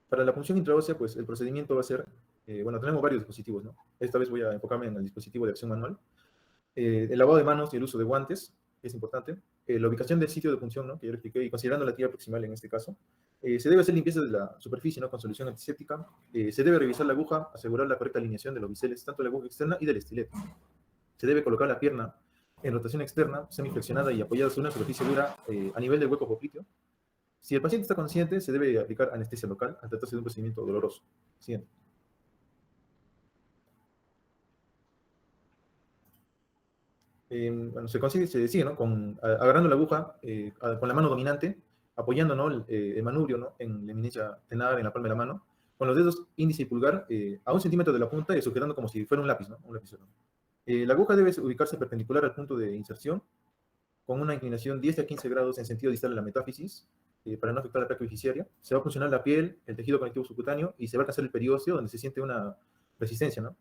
Para la punción intraósea, pues el procedimiento va a ser, bueno, tenemos varios dispositivos, ¿no? Esta vez voy a enfocarme en el dispositivo de acción manual. El lavado de manos y el uso de guantes es importante. La ubicación del sitio de punción, ¿no? Que ya lo expliqué, y considerando la tibia proximal en este caso. Se debe hacer limpieza de la superficie, ¿no? Con solución antiséptica. Se debe revisar la aguja, asegurar la correcta alineación de los biseles, tanto de la aguja externa y del estilete. Se debe colocar la pierna en rotación externa, semiflexionada y apoyada sobre una superficie dura a nivel del hueco popliteo. Si el paciente está consciente, se debe aplicar anestesia local al tratarse de un procedimiento doloroso. Siguiente. Bueno, se sigue, ¿no? Agarrando la aguja con la mano dominante, apoyando, ¿no? el manubrio, ¿no? En la eminencia tenar, en la palma de la mano, con los dedos índice y pulgar a 1 centímetro de la punta y sujetando como si fuera un lápiz, ¿no? Un lapicero. La aguja debe ubicarse perpendicular al punto de inserción, con una inclinación 10 a 15 grados en sentido distal a la metáfisis, para no afectar la placa beneficiaria. Se va a funcionar la piel, el tejido conectivo subcutáneo y se va a alcanzar el periósteo, donde se siente una resistencia, ¿no?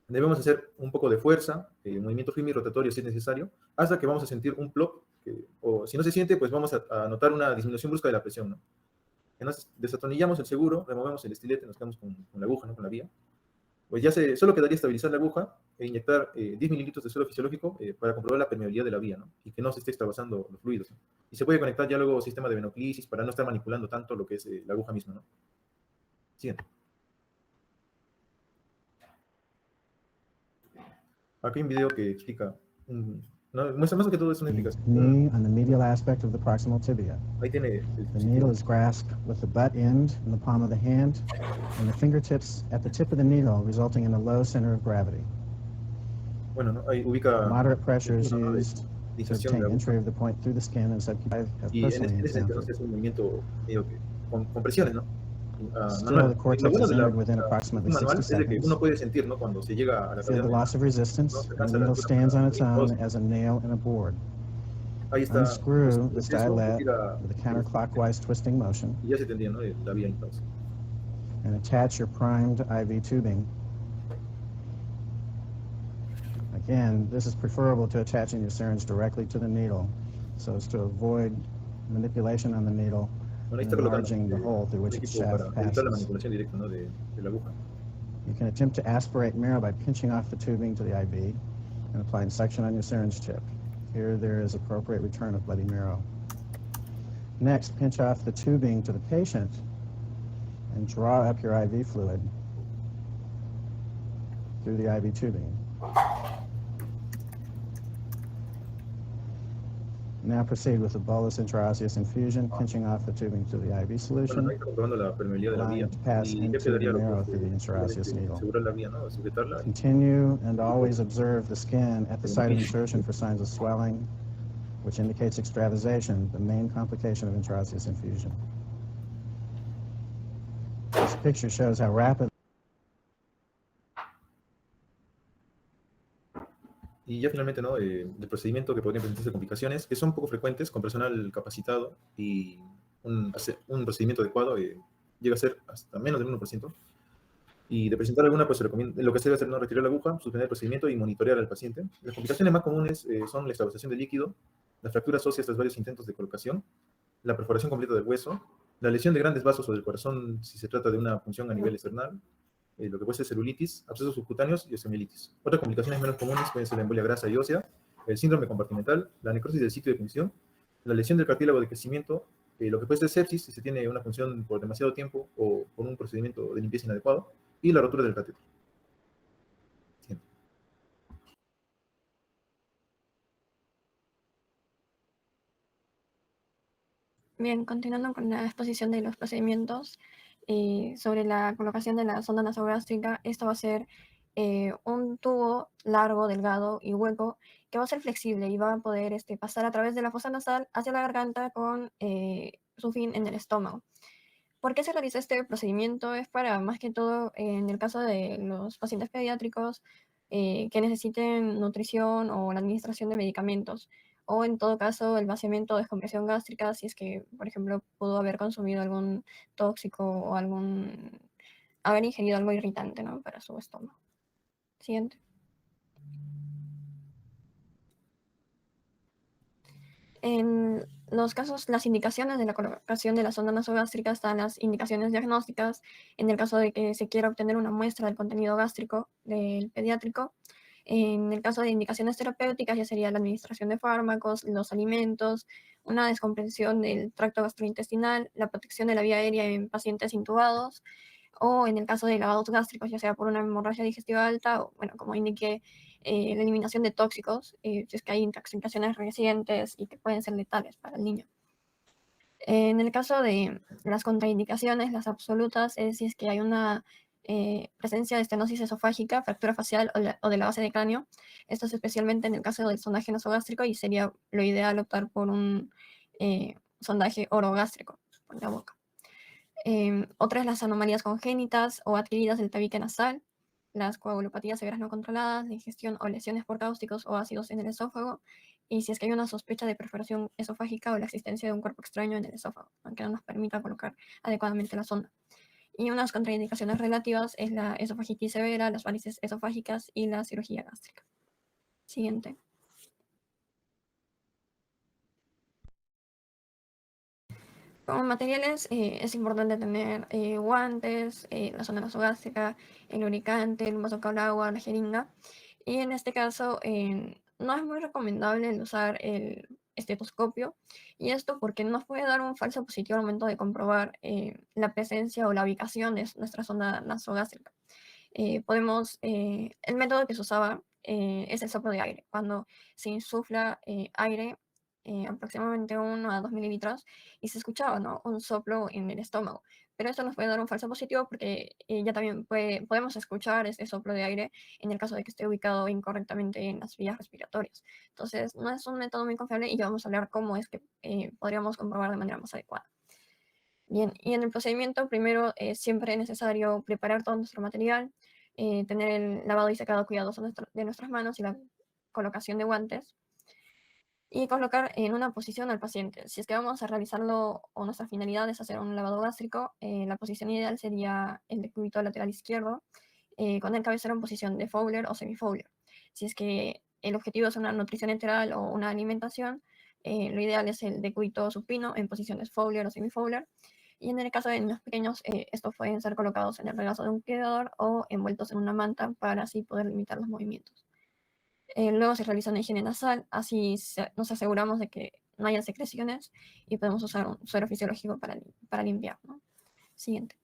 Debemos hacer un poco de fuerza, movimiento firme y rotatorio si es necesario, hasta que vamos a sentir un plop, o si no se siente, pues vamos a notar una disminución brusca de la presión, ¿no? Entonces, desatornillamos el seguro, removemos el estilete, nos quedamos con la aguja, ¿no? Con la vía. Pues ya solo quedaría estabilizar la aguja e inyectar 10 mililitros de suelo fisiológico para comprobar la permeabilidad de la vía, ¿no? Y que no se esté extravasando los fluidos, ¿no? Y se puede conectar ya luego sistema de venoclisis para no estar manipulando tanto lo que es la aguja misma, ¿no? Siguiente. Aquí hay un video que explica, no, muestra más que todo es una explicación. Knee on the medial aspect of the proximal tibia. Ahí tiene The needle is grasped with the butt end in the palm of the hand and the fingertips at the tip of the needle, resulting in a low center of gravity. Bueno, ¿no? Ahí ubica Moderate pressure is ¿no? used to inserción de obtain aguja. entry of the point through the skin and subcutaneous. Y en ese sentido se hace un movimiento medio que con presiones, ¿no? Still, Manual. the Lo cortex bueno is de la entered within approximately manual 60 es de que seconds. uno puede sentir, ¿no? Cuando se llega a la Feel the cavidad. loss of resistance, No se and the alcanza la needle altura stands on para its el own rostro. as a nail in a board. Ahí está. Unscrew the Eso, stylet tira, with a counterclockwise twisting motion y ya se tendría, ¿no? La vía entonces. and attach your primed IV tubing. Again, this is preferable to attaching your syringe directly to the needle, so as to avoid manipulation on the needle Bueno, ahí and está colocando enlarging the hole through un which its equipo shaft para evitar la passes. manipulación directa, ¿no? de la aguja. You can attempt to aspirate marrow by pinching off the tubing to the IV and applying suction on your syringe tip. Here there is appropriate return of bloody marrow. Next, pinch off the tubing to the patient and draw up your IV fluid through the IV tubing. Now proceed with the bolus intraosseous infusion, pinching off the tubing to the IV Bueno, ahí solution, está comprobando la permeabilidad de la allowing vía it to pass y ya into the quedaría lo que marrow es, through the intraosseous needle. asegurar la vía, ¿no? Sujetarla. Continue and always observe the skin at the site of insertion for signs of swelling, which indicates extravasation, the main complication of intraosseous infusion. This picture shows how rapid Y ya finalmente, ¿no? Del procedimiento que podrían presentarse complicaciones, que son poco frecuentes con personal capacitado y un procedimiento adecuado llega a ser hasta menos del 1%. Y de presentar alguna, pues lo que se debe hacer, no retirar la aguja, suspender el procedimiento y monitorear al paciente. Las complicaciones más comunes son la extravasación del líquido, las fracturas óseas tras varios intentos de colocación, la perforación completa del hueso, la lesión de grandes vasos o del corazón si se trata de una punción a nivel external, lo que puede ser celulitis, abscesos subcutáneos y osteomielitis. Otras complicaciones menos comunes pueden ser la embolia grasa y ósea, el síndrome compartimental, la necrosis del sitio de punción, la lesión del cartílago de crecimiento, lo que puede ser sepsis si se tiene una punción por demasiado tiempo o por un procedimiento de limpieza inadecuado, y la rotura del catéter. Siguiente. Bien, continuando con la exposición de los procedimientos sobre la colocación de la sonda nasogástrica, esto va a ser un tubo largo, delgado y hueco que va a ser flexible y va a poder pasar a través de la fosa nasal hacia la garganta con su fin en el estómago. ¿Por qué se realiza este procedimiento? Es para, más que todo, en el caso de los pacientes pediátricos que necesiten nutrición o la administración de medicamentos, o en todo caso el vaciamiento o descompresión gástrica, si es que, por ejemplo, pudo haber consumido algún tóxico o haber ingerido algo irritante, ¿no?, para su estómago. Siguiente. En los casos, las indicaciones de la colocación de la sonda nasogástrica están las indicaciones diagnósticas, en el caso de que se quiera obtener una muestra del contenido gástrico del pediátrico. En el caso de indicaciones terapéuticas ya sería la administración de fármacos, los alimentos, una descompresión del tracto gastrointestinal, la protección de la vía aérea en pacientes intubados, o en el caso de lavados gástricos, ya sea por una hemorragia digestiva alta o, bueno, como indiqué, la eliminación de tóxicos, si es que hay intoxicaciones recientes y que pueden ser letales para el niño. En el caso de las contraindicaciones, las absolutas, es si es que hay una presencia de estenosis esofágica, fractura facial o de la base de cráneo. Esto es especialmente en el caso del sondaje nasogástrico y sería lo ideal optar por un sondaje orogástrico por la boca. Otras las anomalías congénitas o adquiridas del tabique nasal, las coagulopatías severas no controladas, la ingestión o lesiones por cáusticos o ácidos en el esófago, y si es que hay una sospecha de perforación esofágica o la existencia de un cuerpo extraño en el esófago, aunque no nos permita colocar adecuadamente la sonda. Y unas contraindicaciones relativas es la esofagitis severa, las varices esofágicas y la cirugía gástrica. Siguiente. Como materiales es importante tener guantes, la sonda nasogástrica, el lubricante, el vaso con agua, la jeringa. Y en este caso no es muy recomendable el usar el estetoscopio, y esto porque nos puede dar un falso positivo al momento de comprobar la presencia o la ubicación de nuestra sonda nasogástrica. El método que se usaba es el soplo de aire, cuando se insufla aire aproximadamente 1 a 2 mililitros y se escuchaba, ¿no?, un soplo en el estómago. Pero esto nos puede dar un falso positivo porque ya también podemos escuchar este soplo de aire en el caso de que esté ubicado incorrectamente en las vías respiratorias. Entonces, no es un método muy confiable y ya vamos a hablar cómo es que podríamos comprobar de manera más adecuada. Bien, y en el procedimiento primero siempre es necesario preparar todo nuestro material, tener el lavado y secado cuidadoso de nuestras manos y la colocación de guantes, y colocar en una posición al paciente. Si es que vamos a realizarlo o nuestra finalidad es hacer un lavado gástrico, la posición ideal sería el decúbito lateral izquierdo, con el cabecero en posición de Fowler o semi-Fowler. Si es que el objetivo es una nutrición enteral o una alimentación, lo ideal es el decúbito supino en posiciones Fowler o semi-Fowler. Y en el caso de niños pequeños, estos pueden ser colocados en el regazo de un cuidador o envueltos en una manta para así poder limitar los movimientos. Luego se realiza una higiene nasal, así nos aseguramos de que no haya secreciones y podemos usar un suero fisiológico para limpiar, ¿no? Siguiente.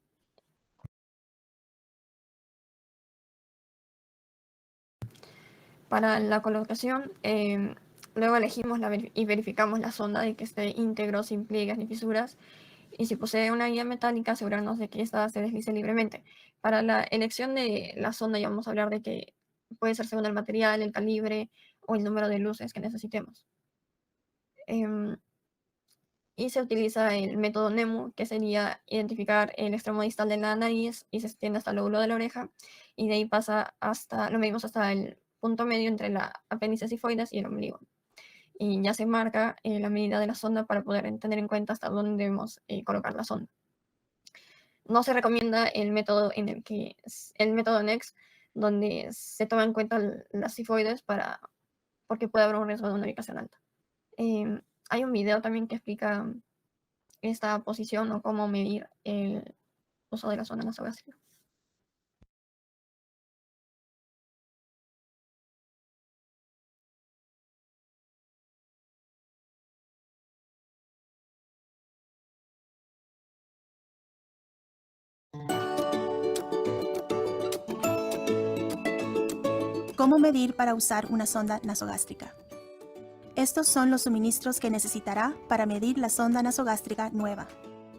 Para la colocación, luego elegimos y verificamos la sonda de que esté íntegro, sin pliegues ni fisuras, y si posee una guía metálica, asegurarnos de que ésta se deslice libremente. Para la elección de la sonda ya vamos a hablar de que puede ser según el material, el calibre o el número de luces que necesitemos. Y se utiliza el método NEMU, que sería identificar el extremo distal de la nariz y se extiende hasta el lóbulo de la oreja, y de ahí pasa lo medimos hasta el punto medio entre la apéndice sifoides y el ombligo. y ya se marca la medida de la sonda para poder tener en cuenta hasta dónde debemos colocar la sonda. No se recomienda el método el método NEX, donde se toma en cuenta las cifoides porque puede haber un riesgo de una ubicación alta. Hay un video también que explica esta posición o cómo medir el uso de la sonda nasogástrica. ¿Cómo medir para usar una sonda nasogástrica? Estos son los suministros que necesitará para medir la sonda nasogástrica nueva.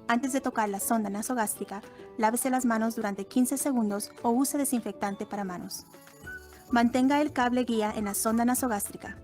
Antes de tocar la sonda nasogástrica, lávese las manos durante 15 segundos o use desinfectante para manos. Mantenga el cable guía en la sonda nasogástrica.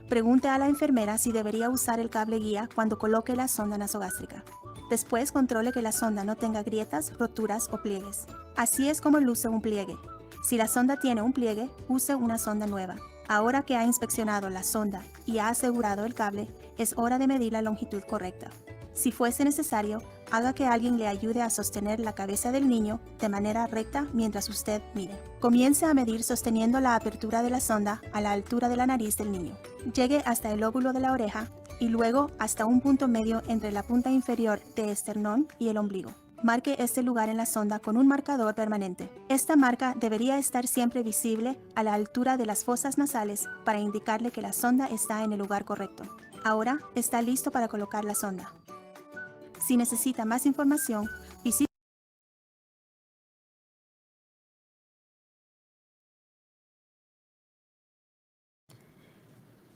Pregunte a la enfermera si debería usar el cable guía cuando coloque la sonda nasogástrica. Después controle que la sonda no tenga grietas, roturas o pliegues. Así es como luce un pliegue. Si la sonda tiene un pliegue, use una sonda nueva. Ahora que ha inspeccionado la sonda y ha asegurado el cable, es hora de medir la longitud correcta. Si fuese necesario, haga que alguien le ayude a sostener la cabeza del niño de manera recta mientras usted mide. Comience a medir sosteniendo la apertura de la sonda a la altura de la nariz del niño. Llegue hasta el lóbulo de la oreja y luego hasta un punto medio entre la punta inferior de esternón y el ombligo. Marque este lugar en la sonda con un marcador permanente. Esta marca debería estar siempre visible a la altura de las fosas nasales para indicarle que la sonda está en el lugar correcto. Ahora está listo para colocar la sonda. Si necesita más información, visite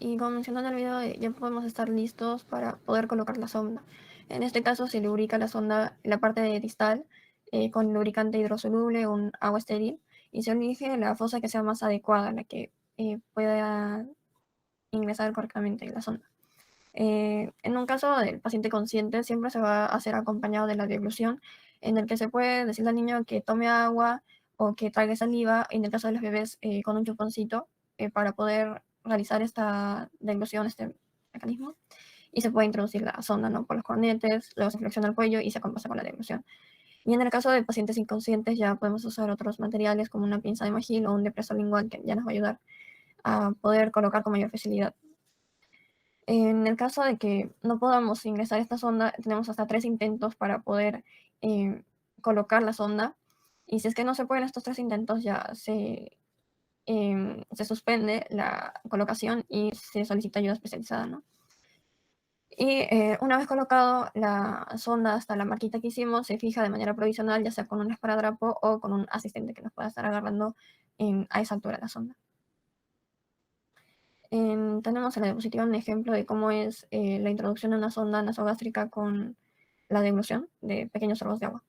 Y como mencioné en el video, ya podemos estar listos para poder colocar la sonda. En este caso se lubrica la sonda en la parte distal con lubricante hidrosoluble o un agua estéril y se elige la fosa que sea más adecuada, la que pueda ingresar correctamente en la sonda. En un caso del paciente consciente siempre se va a hacer acompañado de la deglución, en el que se puede decirle al niño que tome agua o que traiga saliva, en el caso de los bebés con un chuponcito, para poder realizar esta deglución, este mecanismo, y se puede introducir la sonda, ¿no?, por los cornetes, luego se flexiona el cuello y se compasa con la deglución. Y en el caso de pacientes inconscientes ya podemos usar otros materiales como una pinza de Magil o un depresor lingual que ya nos va a ayudar a poder colocar con mayor facilidad. En el caso de que no podamos ingresar esta sonda, tenemos hasta 3 intentos para poder colocar la sonda. Y si es que no se pueden estos 3 intentos, ya se suspende la colocación y se solicita ayuda especializada, ¿no? Y una vez colocado la sonda hasta la marquita que hicimos, se fija de manera provisional, ya sea con un esparadrapo o con un asistente que nos pueda estar agarrando a esa altura de la sonda. Tenemos en la diapositiva un ejemplo de cómo es la introducción de una sonda nasogástrica con la deglución de pequeños sorbos de agua.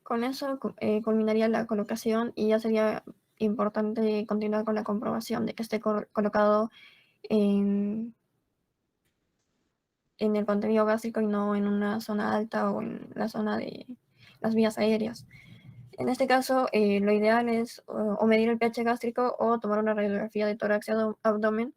Con eso culminaría la colocación y ya sería importante continuar con la comprobación de que esté colocado en el contenido gástrico y no en una zona alta o en la zona de las vías aéreas. En este caso, lo ideal es o medir el pH gástrico o tomar una radiografía de tórax y abdomen.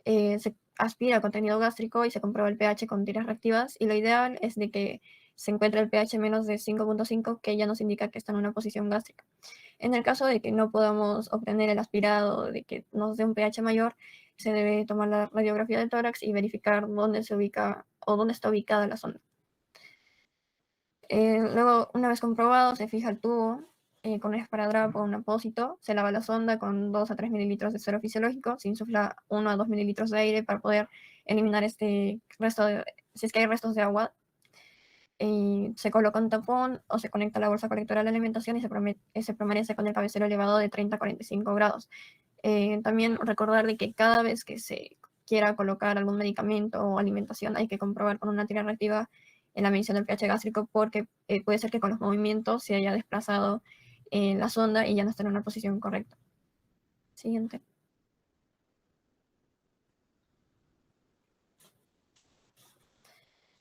Se aspira contenido gástrico y se comprueba el pH con tiras reactivas, y lo ideal es de que se encuentra el pH menos de 5.5, que ya nos indica que está en una posición gástrica. En el caso de que no podamos obtener el aspirado, de que nos dé un pH mayor, se debe tomar la radiografía del tórax y verificar dónde se ubica o dónde está ubicada la sonda. Luego, una vez comprobado, se fija el tubo con un esparadrapo o un apósito, se lava la sonda con 2 a 3 mililitros de suero fisiológico, se insufla 1 a 2 mililitros de aire para poder eliminar este resto si es que hay restos de agua. Se coloca un tapón o se conecta la bolsa colectora de la alimentación y se permanece con el cabecero elevado de 30 a 45 grados. También recordar de que cada vez que se quiera colocar algún medicamento o alimentación hay que comprobar con una tira reactiva en la medición del pH gástrico, porque puede ser que con los movimientos se haya desplazado la sonda y ya no está en una posición correcta. Siguiente.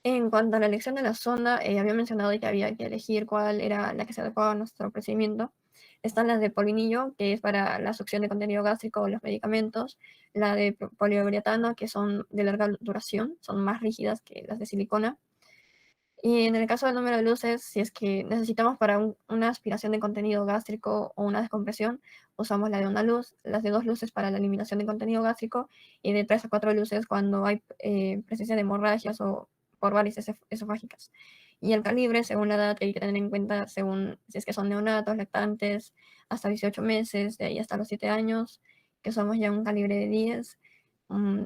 En cuanto a la elección de la sonda, había mencionado que había que elegir cuál era la que se adecuaba a nuestro procedimiento. Están las de polivinilo, que es para la succión de contenido gástrico o los medicamentos, la de poliuretano, que son de larga duración, son más rígidas que las de silicona. Y en el caso del número de luces, si es que necesitamos para una aspiración de contenido gástrico o una descompresión, usamos la de una luz, las de 2 luces para la eliminación de contenido gástrico y de 3 a 4 luces cuando hay presencia de hemorragias o por varices esofágicas. Y el calibre, según la edad, que hay que tener en cuenta, según si es que son neonatos, lactantes, hasta 18 meses, de ahí hasta los 7 años, que usamos ya un calibre de 10,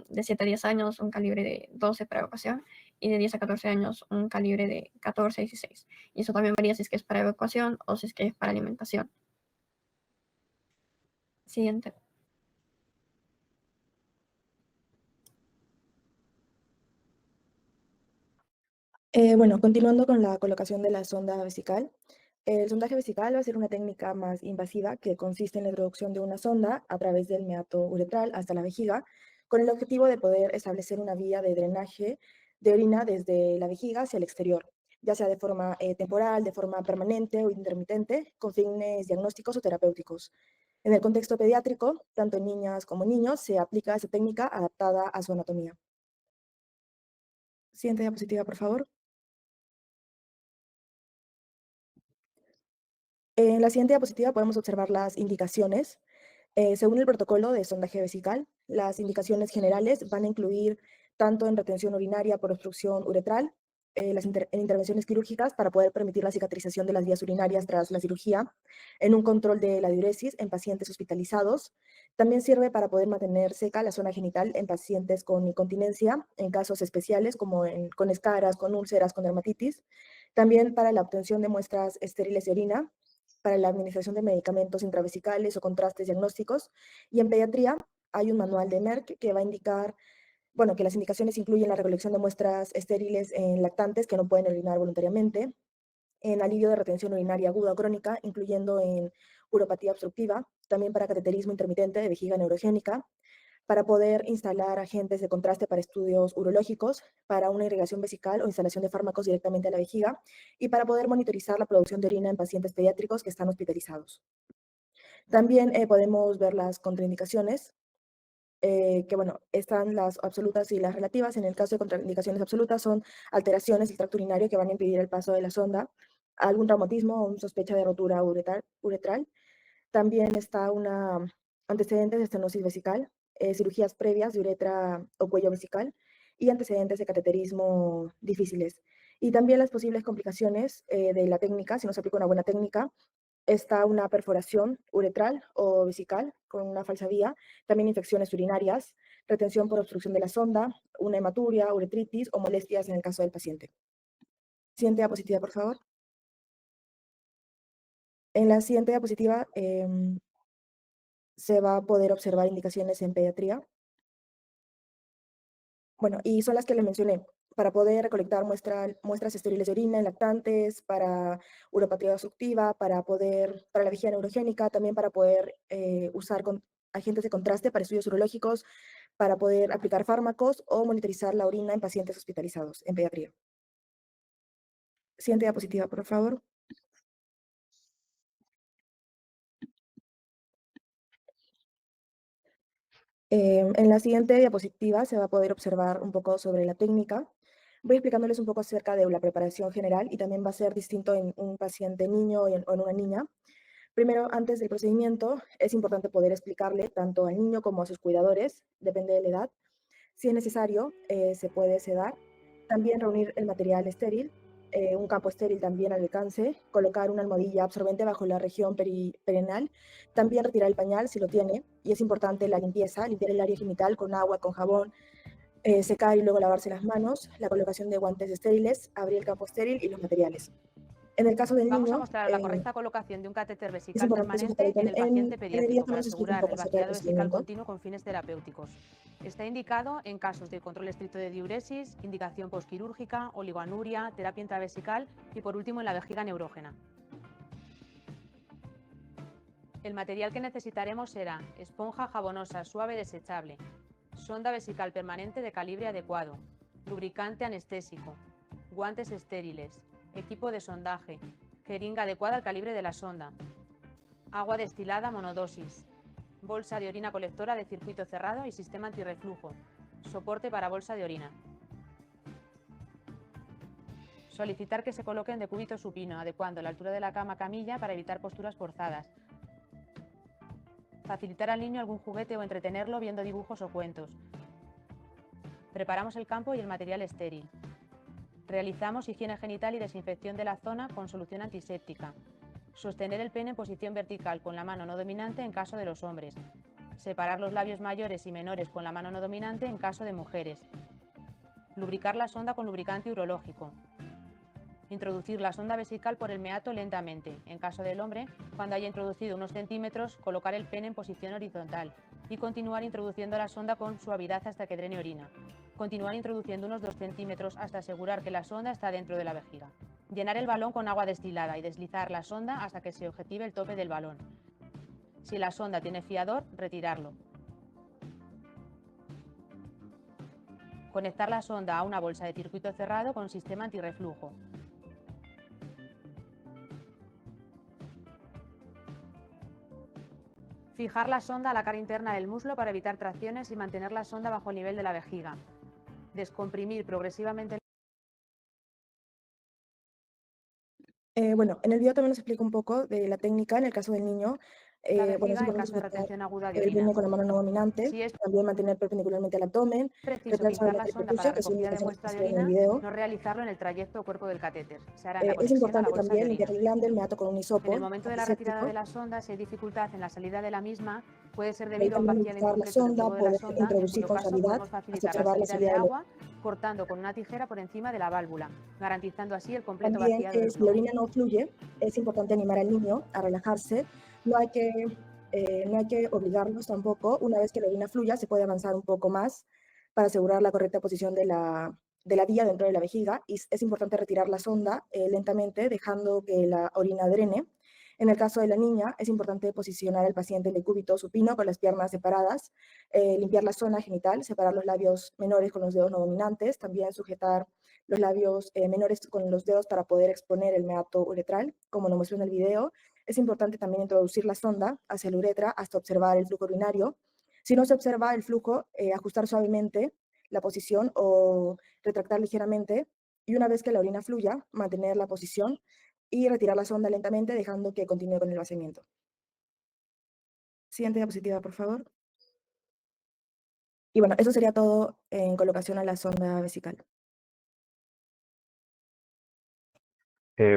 de 7 a 10 años, un calibre de 12 para evacuación, y de 10 a 14 años un calibre de 14 a 16. Y eso también varía si es que es para evacuación o si es que es para alimentación. Siguiente. Bueno, continuando con la colocación de la sonda vesical. El sondaje vesical va a ser una técnica más invasiva que consiste en la introducción de una sonda a través del meato uretral hasta la vejiga, con el objetivo de poder establecer una vía de drenaje de orina desde la vejiga hacia el exterior, ya sea de forma temporal, de forma permanente o intermitente, con fines diagnósticos o terapéuticos. En el contexto pediátrico, tanto en niñas como niños, se aplica esta técnica adaptada a su anatomía. Siguiente diapositiva, por favor. En la siguiente diapositiva podemos observar las indicaciones. Según el protocolo de sondaje vesical, las indicaciones generales van a incluir tanto en retención urinaria por obstrucción uretral, en intervenciones quirúrgicas para poder permitir la cicatrización de las vías urinarias tras la cirugía, en un control de la diuresis en pacientes hospitalizados. También sirve para poder mantener seca la zona genital en pacientes con incontinencia, en casos especiales como con escaras, con úlceras, con dermatitis. También para la obtención de muestras estériles de orina, para la administración de medicamentos intravesicales o contrastes diagnósticos. Y en pediatría hay un manual de Merck que va a indicar, bueno, que las indicaciones incluyen la recolección de muestras estériles en lactantes que no pueden orinar voluntariamente, en alivio de retención urinaria aguda o crónica, incluyendo en uropatía obstructiva, también para cateterismo intermitente de vejiga neurogénica, para poder instalar agentes de contraste para estudios urológicos, para una irrigación vesical o instalación de fármacos directamente a la vejiga, y para poder monitorizar la producción de orina en pacientes pediátricos que están hospitalizados. También podemos ver las contraindicaciones, que bueno, están las absolutas y las relativas. En el caso de contraindicaciones absolutas son alteraciones del tracto urinario que van a impedir el paso de la sonda, algún traumatismo o una sospecha de rotura uretral. También está antecedentes de estenosis vesical, cirugías previas de uretra o cuello vesical y antecedentes de cateterismo difíciles. Y también las posibles complicaciones de la técnica, si no se aplica una buena técnica, está una perforación uretral o vesical con una falsa vía, también infecciones urinarias, retención por obstrucción de la sonda, una hematuria, uretritis o molestias en el caso del paciente. Siguiente diapositiva, por favor. En la siguiente diapositiva se va a poder observar indicaciones en pediatría. Bueno, y son las que les mencioné, para poder recolectar muestras estériles de orina en lactantes, para uropatía obstructiva, para la vejiga neurogénica, también para poder usar agentes de contraste para estudios urológicos, para poder aplicar fármacos o monitorizar la orina en pacientes hospitalizados en pediatría. Siguiente diapositiva, por favor. En la siguiente diapositiva se va a poder observar un poco sobre la técnica. Voy explicándoles un poco acerca de la preparación general y también va a ser distinto en un paciente niño o en una niña. Primero, antes del procedimiento, es importante poder explicarle tanto al niño como a sus cuidadores, depende de la edad. Si es necesario, se puede sedar. También reunir el material estéril, un campo estéril también al alcance, colocar una almohadilla absorbente bajo la región perineal, también retirar el pañal si lo tiene, y es importante la limpieza, limpiar el área genital con agua, con jabón, secar y luego lavarse las manos, la colocación de guantes estériles, abrir el campo estéril y los materiales. En el caso del Vamos a niño, mostrar la correcta colocación de un catéter es vesical importante sujetar permanente en el paciente el pediátrico video para les explico un asegurar poco el acerca del vaciado vesical procedimiento. continuo con fines terapéuticos. Está indicado en casos de control estricto de diuresis, indicación posquirúrgica, oligoanuria, terapia intravesical y por último en la vejiga neurógena. El material que necesitaremos será esponja jabonosa suave desechable, sonda vesical permanente de calibre adecuado, lubricante anestésico, guantes estériles, equipo de sondaje, jeringa adecuada al calibre de la sonda, agua destilada monodosis, bolsa de orina colectora de circuito cerrado y sistema antirreflujo, soporte para bolsa de orina. Solicitar que se coloque en decúbito supino, adecuando la altura de la cama camilla para evitar posturas forzadas. Facilitar al niño algún juguete o entretenerlo viendo dibujos o cuentos. Preparamos el campo y el material estéril. Realizamos higiene genital y desinfección de la zona con solución antiséptica. Sostener el pene en posición vertical con la mano no dominante en caso de los hombres. Separar los labios mayores y menores con la mano no dominante en caso de mujeres. Lubricar la sonda con lubricante urológico. Introducir la sonda vesical por el meato lentamente. En caso del hombre, cuando haya introducido unos centímetros, colocar el pene en posición horizontal y continuar introduciendo la sonda con suavidad hasta que drene orina. Continuar introduciendo unos 2 centímetros hasta asegurar que la sonda está dentro de la vejiga. Llenar el balón con agua destilada y deslizar la sonda hasta que se objetive el tope del balón. Si la sonda tiene fiador, retirarlo. Conectar la sonda a una bolsa de circuito cerrado con sistema antirreflujo. Fijar la sonda a la cara interna del muslo para evitar tracciones y mantener la sonda bajo el nivel de la vejiga. Descomprimir progresivamente. Bueno, en el video también nos explico un poco de la técnica en el caso del niño. La Bueno, es vejiga en importante caso de sujetar retención aguda de el orina. pene con la mano no dominante, Si es también mantener perpendicularmente el abdomen, preciso retraer sobre fijar la la sonda prepucia, para que son recogida de indicaciones que muestra se de ven en el orina, video. no realizarlo en el trayecto o cuerpo del catéter. Se hará en la Es conexión a la importante bolsa de también orina. limpiar el glande, el meato con un En hisopo el momento de la retirada de antiséptico. la sonda, si hay dificultad en la salida de la misma, puede ser Ahí debido a un también parcial ubicar la incompleto del sonda, tubo de la poder sonda, en introducir cuyo con caso suavidad podemos hasta facilitar la observar la salida de salida del agua cortando con una tijera por encima de la válvula, garantizando así el completo También, vaciado del si la globo. orina no fluye, es importante animar al niño a relajarse. No hay que obligarlos tampoco. Una vez que la orina fluya, se puede avanzar un poco más para asegurar la correcta posición de la vía dentro de la vejiga. Y es importante retirar la sonda lentamente, dejando que la orina drene. En el caso de la niña, es importante posicionar al paciente en decúbito supino con las piernas separadas, limpiar la zona genital, separar los labios menores con los dedos no dominantes, también sujetar los labios menores con los dedos para poder exponer el meato uretral, como lo muestro en el video. Es importante también introducir la sonda hacia la uretra hasta observar el flujo urinario. Si no se observa el flujo, ajustar suavemente la posición o retractar ligeramente, y una vez que la orina fluya, mantener la posición y retirar la sonda lentamente, dejando que continúe con el vaciamiento. Siguiente diapositiva, por favor. Y bueno, eso sería todo en colocación a la sonda vesical.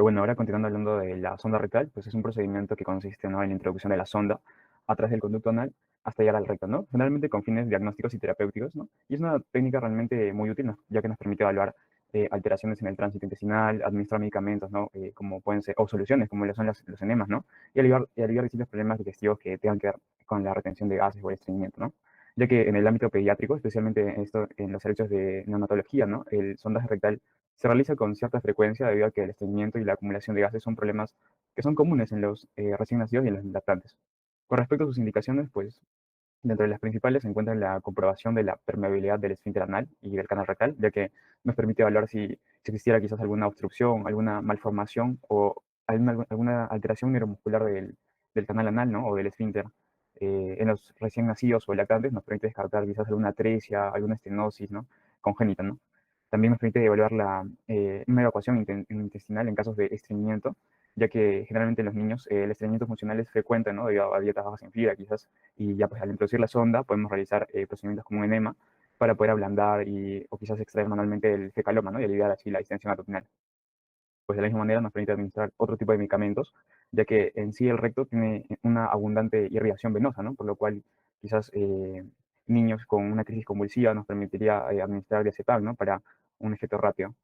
Bueno, ahora continuando hablando de la sonda rectal, pues es un procedimiento que consiste, ¿no?, en la introducción de la sonda a través del conducto anal hasta llegar al recto, ¿no? Generalmente con fines diagnósticos y terapéuticos, ¿no? Y es una técnica realmente muy útil, ¿no?, ya que nos permite evaluar alteraciones en el tránsito intestinal, administrar medicamentos, ¿no?, como pueden ser, o soluciones, como lo son los enemas, ¿no? Y aliviar distintos problemas digestivos que tengan que ver con la retención de gases o el estreñimiento, ¿no? Ya que en el ámbito pediátrico, especialmente en los servicios de neonatología, ¿no?, el sondaje rectal se realiza con cierta frecuencia debido a que el estreñimiento y la acumulación de gases son problemas que son comunes en los recién nacidos y en los lactantes. Con respecto a sus indicaciones, pues dentro de las principales se encuentra la comprobación de la permeabilidad del esfínter anal y del canal rectal, ya que nos permite evaluar si existiera quizás alguna obstrucción, alguna malformación o alguna alteración neuromuscular del canal anal, ¿no?, o del esfínter. En los recién nacidos o lactantes nos permite descartar quizás alguna atresia, alguna estenosis, ¿no?, congénita, ¿no? También nos permite evaluar una evacuación intestinal en casos de estreñimiento, ya que generalmente en los niños el estreñimiento funcional es frecuente, ¿no? Debido a dietas bajas en fibra, quizás, y ya pues al introducir la sonda podemos realizar procedimientos como un enema para poder ablandar o quizás extraer manualmente el fecaloma, ¿no? Y aliviar así la distensión abdominal. Pues de la misma manera nos permite administrar otro tipo de medicamentos, ya que en sí el recto tiene una abundante irrigación venosa, ¿no? Por lo cual quizás niños con una crisis convulsiva nos permitiría administrar diazepam, ¿no? Para un efecto rápido.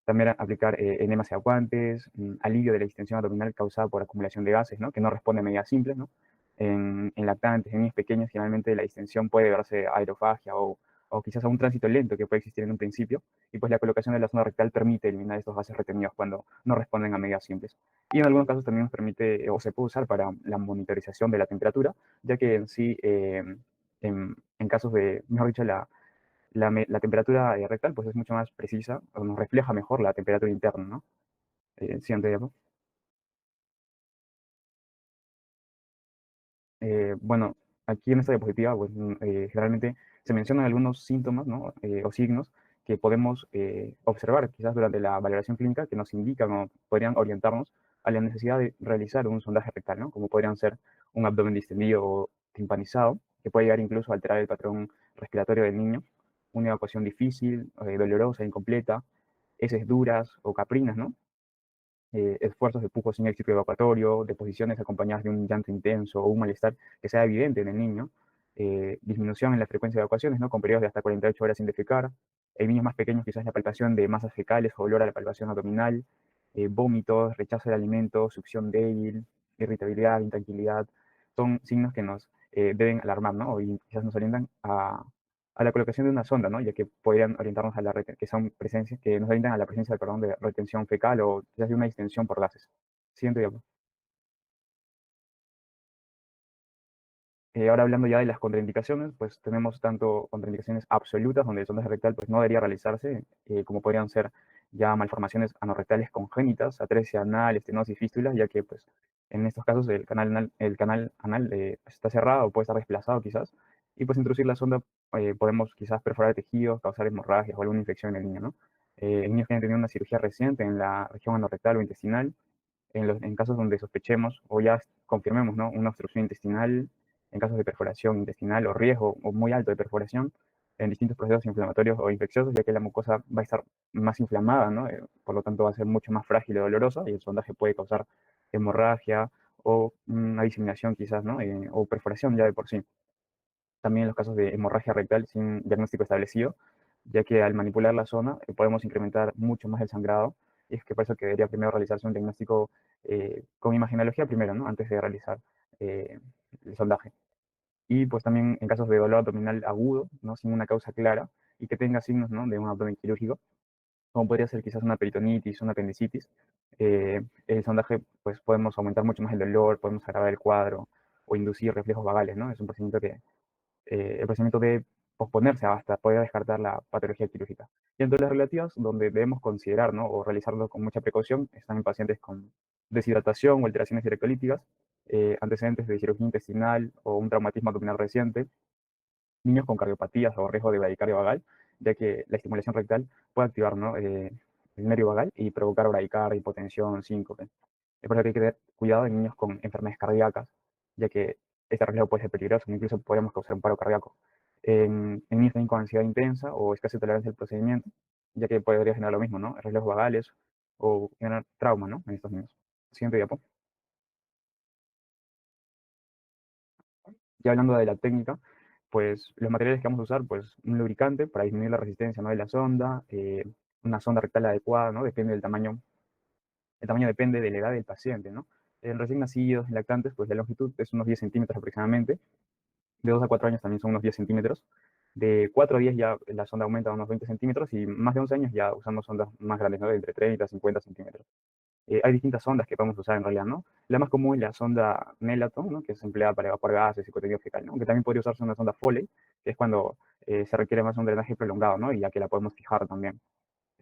También aplicar enemas evacuantes, alivio de la distensión abdominal causada por acumulación de gases, ¿no? Que no responde a medidas simples, ¿no? En lactantes, en niños pequeños, generalmente la distensión puede deberse a aerofagia o quizás a un tránsito lento que puede existir en un principio, y pues la colocación de la sonda rectal permite eliminar estos gases retenidos cuando no responden a medidas simples. Y en algunos casos también nos permite o se puede usar para la monitorización de la temperatura, ya que en sí, en casos de, mejor dicho, la temperatura rectal pues es mucho más precisa, o nos refleja mejor la temperatura interna, ¿no? Siguiente diapo. Bueno, aquí en esta diapositiva, pues, generalmente se mencionan algunos síntomas, ¿no? O signos que podemos observar quizás durante la valoración clínica que nos indican o podrían orientarnos a la necesidad de realizar un sondaje rectal, ¿no? Como podrían ser un abdomen distendido o timpanizado, que puede llegar incluso a alterar el patrón respiratorio del niño, una evacuación difícil, dolorosa, incompleta, heces duras o caprinas, ¿no? Esfuerzos de pujo sin éxito evacuatorio, deposiciones acompañadas de un llanto intenso o un malestar que sea evidente en el niño, disminución en la frecuencia de evacuaciones, ¿no? Con periodos de hasta 48 horas sin defecar. En niños más pequeños quizás la palpación de masas fecales o olor a la palpación abdominal, vómitos, rechazo del alimento, succión débil, irritabilidad, intranquilidad, son signos que nos deben alarmar, ¿no? Y quizás nos orientan a la colocación de una sonda, ¿no? Ya que podrían orientarnos a que son presencias, que nos orientan a la presencia, perdón, de retención fecal o quizás de una distensión por gases. Siguiente diapo. Ahora hablando ya de las contraindicaciones, pues tenemos tanto contraindicaciones absolutas, donde el sondaje rectal pues, no debería realizarse, como podrían ser ya malformaciones anorrectales congénitas, atresia anal, estenosis, fístulas, ya que pues, en estos casos el canal anal pues, está cerrado o puede estar desplazado quizás, y pues introducir la sonda podemos quizás perforar tejidos, causar hemorragias o alguna infección en el niño, ¿no? En niños que han tenido una cirugía reciente en la región anorrectal o intestinal, en casos donde sospechemos o ya confirmemos, ¿no? Una obstrucción intestinal, en casos de perforación intestinal o riesgo o muy alto de perforación, en distintos procesos inflamatorios o infecciosos, ya que la mucosa va a estar más inflamada, ¿no? Por lo tanto va a ser mucho más frágil y dolorosa, y el sondaje puede causar hemorragia o una diseminación quizás, ¿no? O perforación ya de por sí. También en los casos de hemorragia rectal sin diagnóstico establecido, ya que al manipular la zona podemos incrementar mucho más el sangrado, y es que por eso que debería primero realizarse un diagnóstico con imagenología primero, ¿no? Antes de realizar el sondaje. Y pues también en casos de dolor abdominal agudo, ¿no? Sin una causa clara, y que tenga signos, ¿no? De un abdomen quirúrgico, como podría ser quizás una peritonitis, una apendicitis, el sondaje, pues podemos aumentar mucho más el dolor, podemos agravar el cuadro o inducir reflejos vagales, ¿no? Es un procedimiento que el procedimiento debe posponerse hasta poder descartar la patología quirúrgica. Y entre las relativas, donde debemos considerar, ¿no? O realizarlo con mucha precaución, están en pacientes con deshidratación o alteraciones electrolíticas, antecedentes de cirugía intestinal o un traumatismo abdominal reciente, niños con cardiopatías o riesgo de bradicardia vagal, ya que la estimulación rectal puede activar, ¿no? El nervio vagal y provocar bradicardia, hipotensión, síncope. Es por eso que hay que tener cuidado en niños con enfermedades cardíacas, ya que este reflejo puede ser peligroso, incluso podemos causar un paro cardíaco. En niños también con ansiedad intensa o escasa tolerancia al procedimiento, ya que podría generar lo mismo, ¿no? Reflejos vagales o generar trauma, ¿no? En estos niños. Siguiente diapo. Ya hablando de la técnica, pues los materiales que vamos a usar, pues un lubricante para disminuir la resistencia, ¿no? De la sonda, una sonda rectal adecuada, ¿no? Depende del tamaño. El tamaño depende de la edad del paciente, ¿no? En recién nacidos, en lactantes, pues la longitud es unos 10 centímetros aproximadamente. De 2 a 4 años también son unos 10 centímetros. De 4 a 10 ya la sonda aumenta a unos 20 centímetros, y más de 11 años ya usamos sondas más grandes, ¿no? De entre 30 a 50 centímetros. Hay distintas sondas que podemos usar en realidad, ¿no? La más común es la sonda Nelaton, ¿no? Que es empleada para evacuar gases y contenido fecal, ¿no? Aunque también podría usarse una sonda Foley, que es cuando se requiere más un drenaje prolongado, ¿no? Y ya que la podemos fijar también.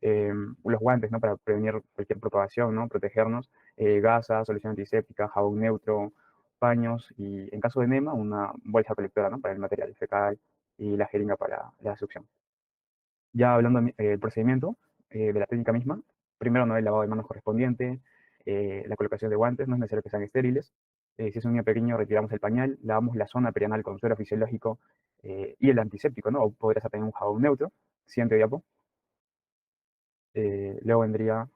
Los guantes, ¿no? Para prevenir cualquier propagación, ¿no? Protegernos, gasas, solución antiséptica, jabón neutro, paños, y en caso de enema, una bolsa colectora, ¿no? Para el material fecal y la jeringa para la succión. Ya hablando del procedimiento, de la técnica misma, primero no el lavado de manos correspondiente, la colocación de guantes, no es necesario que sean estériles. Si es un niño pequeño, retiramos el pañal, lavamos la zona perianal con suero fisiológico y el antiséptico, ¿no? O podría ser también un jabón neutro. Siguiente diapo. Luego vendría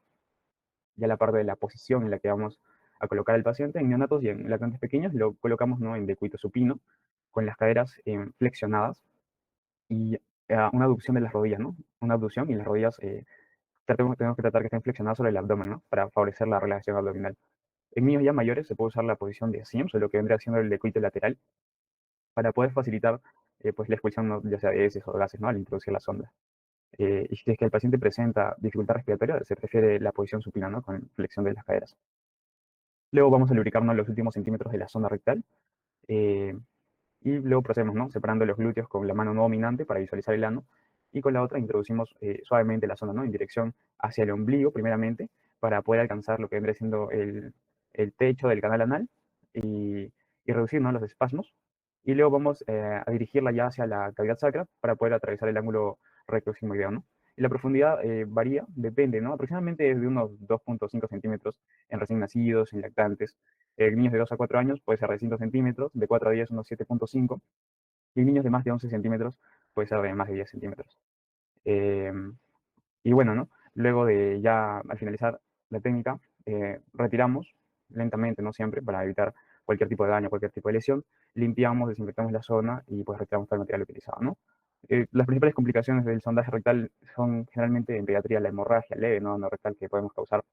ya la parte de la posición en la que vamos a colocar al paciente. En neonatos y en lactantes pequeños lo colocamos, ¿no?, en decúbito supino, con las caderas flexionadas y una abducción de las rodillas, ¿no? Una abducción y las rodillas tenemos que tratar que estén flexionadas sobre el abdomen, ¿no?, para favorecer la relajación abdominal. En niños ya mayores se puede usar la posición de Sims, o lo que vendría siendo el decúbito lateral, para poder facilitar pues la expulsión, ¿no?, ya sea de heces o gases, ¿no?, al introducir la sonda. Y si es que el paciente presenta dificultad respiratoria, se prefiere la posición supina, ¿no?, con flexión de las caderas. Luego vamos a lubricarnos los últimos centímetros de la zona rectal. Y luego procedemos, ¿no?, separando los glúteos con la mano no dominante para visualizar el ano, y con la otra introducimos suavemente la zona, ¿no?, en dirección hacia el ombligo primeramente, para poder alcanzar lo que vendría siendo el techo del canal anal y reducir, ¿no?, los espasmos. Y luego vamos a dirigirla ya hacia la cavidad sacra para poder atravesar el ángulo recto-sigmoideo, ¿no? Y la profundidad varía, depende, ¿no? Aproximadamente es de unos 2.5 centímetros en recién nacidos, en lactantes. En niños de 2 a 4 años puede ser de 5 centímetros, de 4 a 10 unos 7.5, y en niños de más de 11 centímetros puede ser de más de 10 centímetros. Y bueno, ¿no?, luego de ya al finalizar la técnica, retiramos lentamente, no siempre, para evitar cualquier tipo de daño, cualquier tipo de lesión, limpiamos, desinfectamos la zona y pues retiramos todo el material utilizado, ¿no? Las principales complicaciones del sondaje rectal son generalmente en pediatría la hemorragia leve, ¿no?, no rectal, que podemos causar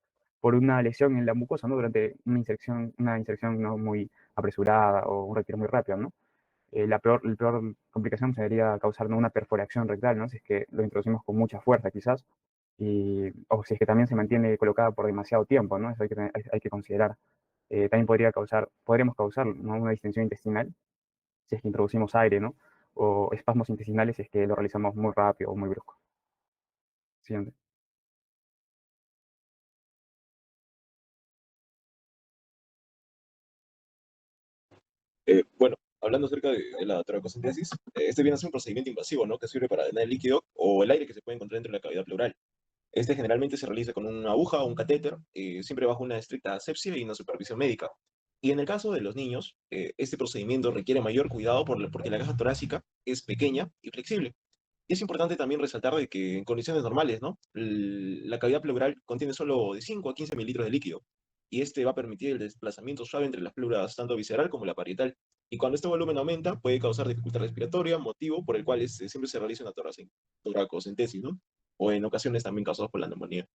por una lesión en la mucosa, ¿no?, durante una inserción no muy apresurada o un retiro muy rápido, ¿no? La peor complicación sería causar, ¿no?, una perforación rectal, ¿no?, si es que lo introducimos con mucha fuerza quizás, o si es que también se mantiene colocada por demasiado tiempo, ¿no? Eso hay que considerar. También podríamos causar, ¿no?, una distensión intestinal si es que introducimos aire, ¿no?, o espasmos intestinales si es que lo realizamos muy rápido o muy brusco. Siguiente. Bueno, hablando acerca de la toracocentesis, este viene a ser un procedimiento invasivo, ¿no?, que sirve para drenar el líquido o el aire que se puede encontrar dentro de la cavidad pleural. Este generalmente se realiza con una aguja o un catéter, siempre bajo una estricta asepsia y una supervisión médica. Y en el caso de los niños, este procedimiento requiere mayor cuidado porque la caja torácica es pequeña y flexible. Y es importante también resaltar de que en condiciones normales, ¿no?, la cavidad pleural contiene solo de 5 a 15 mililitros de líquido, y este va a permitir el desplazamiento suave entre las pleuras, tanto visceral como la parietal. Y cuando este volumen aumenta, puede causar dificultad respiratoria, motivo por el cual siempre se realiza una toracocentesis, ¿no?, o en ocasiones también causados por la neumonía.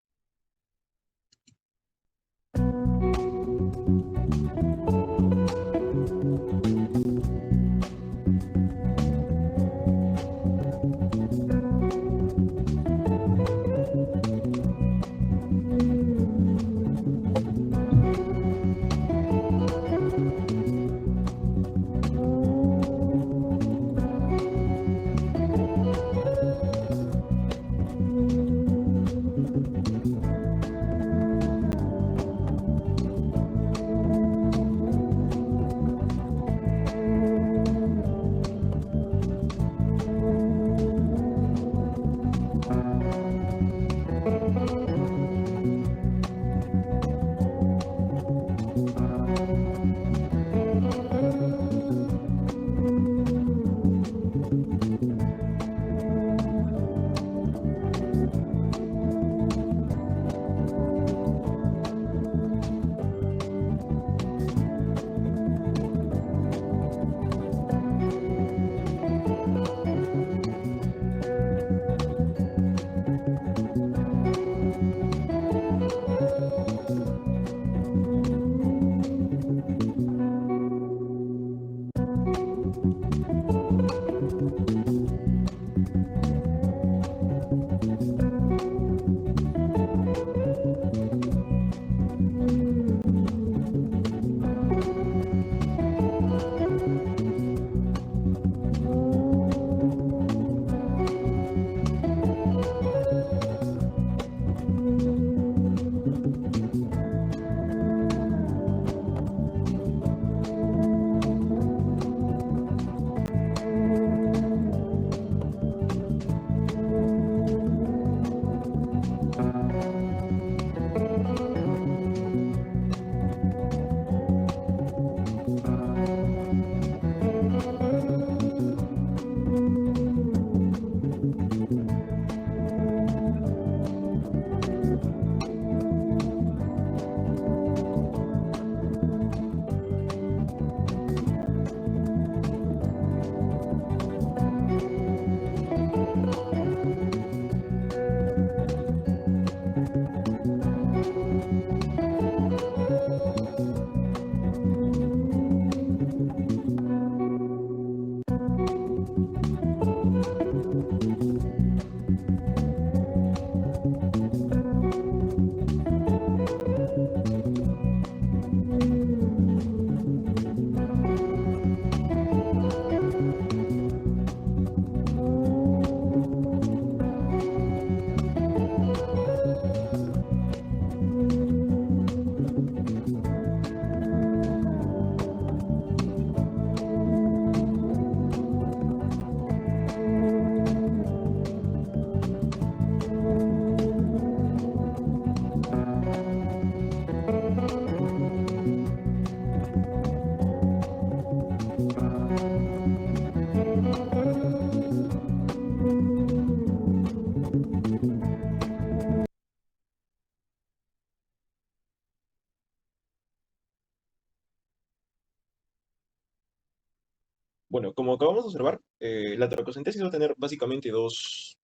Bueno, como acabamos de observar, la toracocentesis va a tener básicamente dos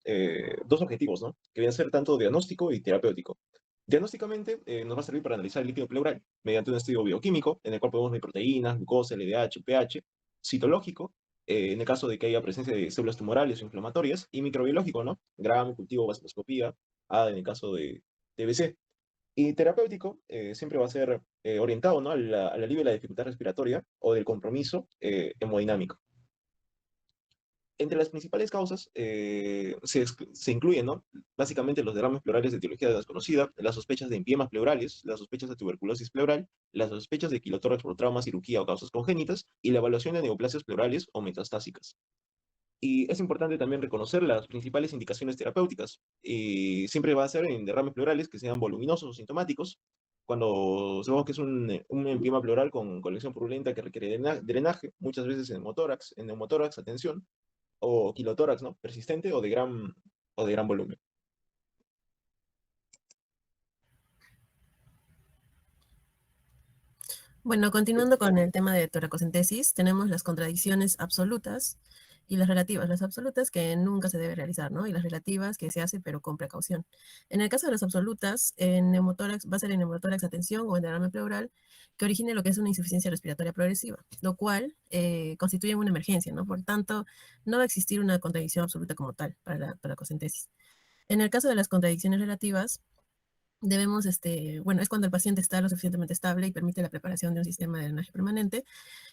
objetivos, ¿no? Que vienen a ser tanto diagnóstico y terapéutico. Diagnósticamente, nos va a servir para analizar el líquido pleural mediante un estudio bioquímico, en el cual podemos ver proteínas, glucosa, LDH, pH, citológico, en el caso de que haya presencia de células tumorales o inflamatorias, y microbiológico, ¿no? Gram, cultivo, vaciloscopía, ADA en el caso de TBC. Y terapéutico siempre va a ser orientado, ¿no? al alivio de la dificultad respiratoria o del compromiso hemodinámico. Entre las principales causas se incluyen, ¿no? Básicamente los derrames pleurales de etiología desconocida, las sospechas de empiemas pleurales, las sospechas de tuberculosis pleural, las sospechas de quilotórax por trauma, cirugía o causas congénitas, y la evaluación de neoplasias pleurales o metastásicas. Y es importante también reconocer las principales indicaciones terapéuticas. Y siempre va a ser en derrames pleurales que sean voluminosos o sintomáticos. Cuando sabemos que es un empiema pleural con colección purulenta que requiere drenaje, muchas veces en neumotórax, atención, o quilotórax, ¿no? Persistente o de gran volumen. Bueno, continuando con el tema de toracocentesis, tenemos las contradicciones absolutas y las relativas. Las absolutas que nunca se debe realizar, ¿no? Y las relativas que se hace pero con precaución. En el caso de las absolutas, en neumotórax va a ser en neumotórax atención o en derrame pleural que origine lo que es una insuficiencia respiratoria progresiva, lo cual constituye una emergencia, ¿no? Por tanto, no va a existir una contradicción absoluta como tal para la toracocentesis. En el caso de las contradicciones relativas, debemos, bueno, es cuando el paciente está lo suficientemente estable y permite la preparación de un sistema de drenaje permanente,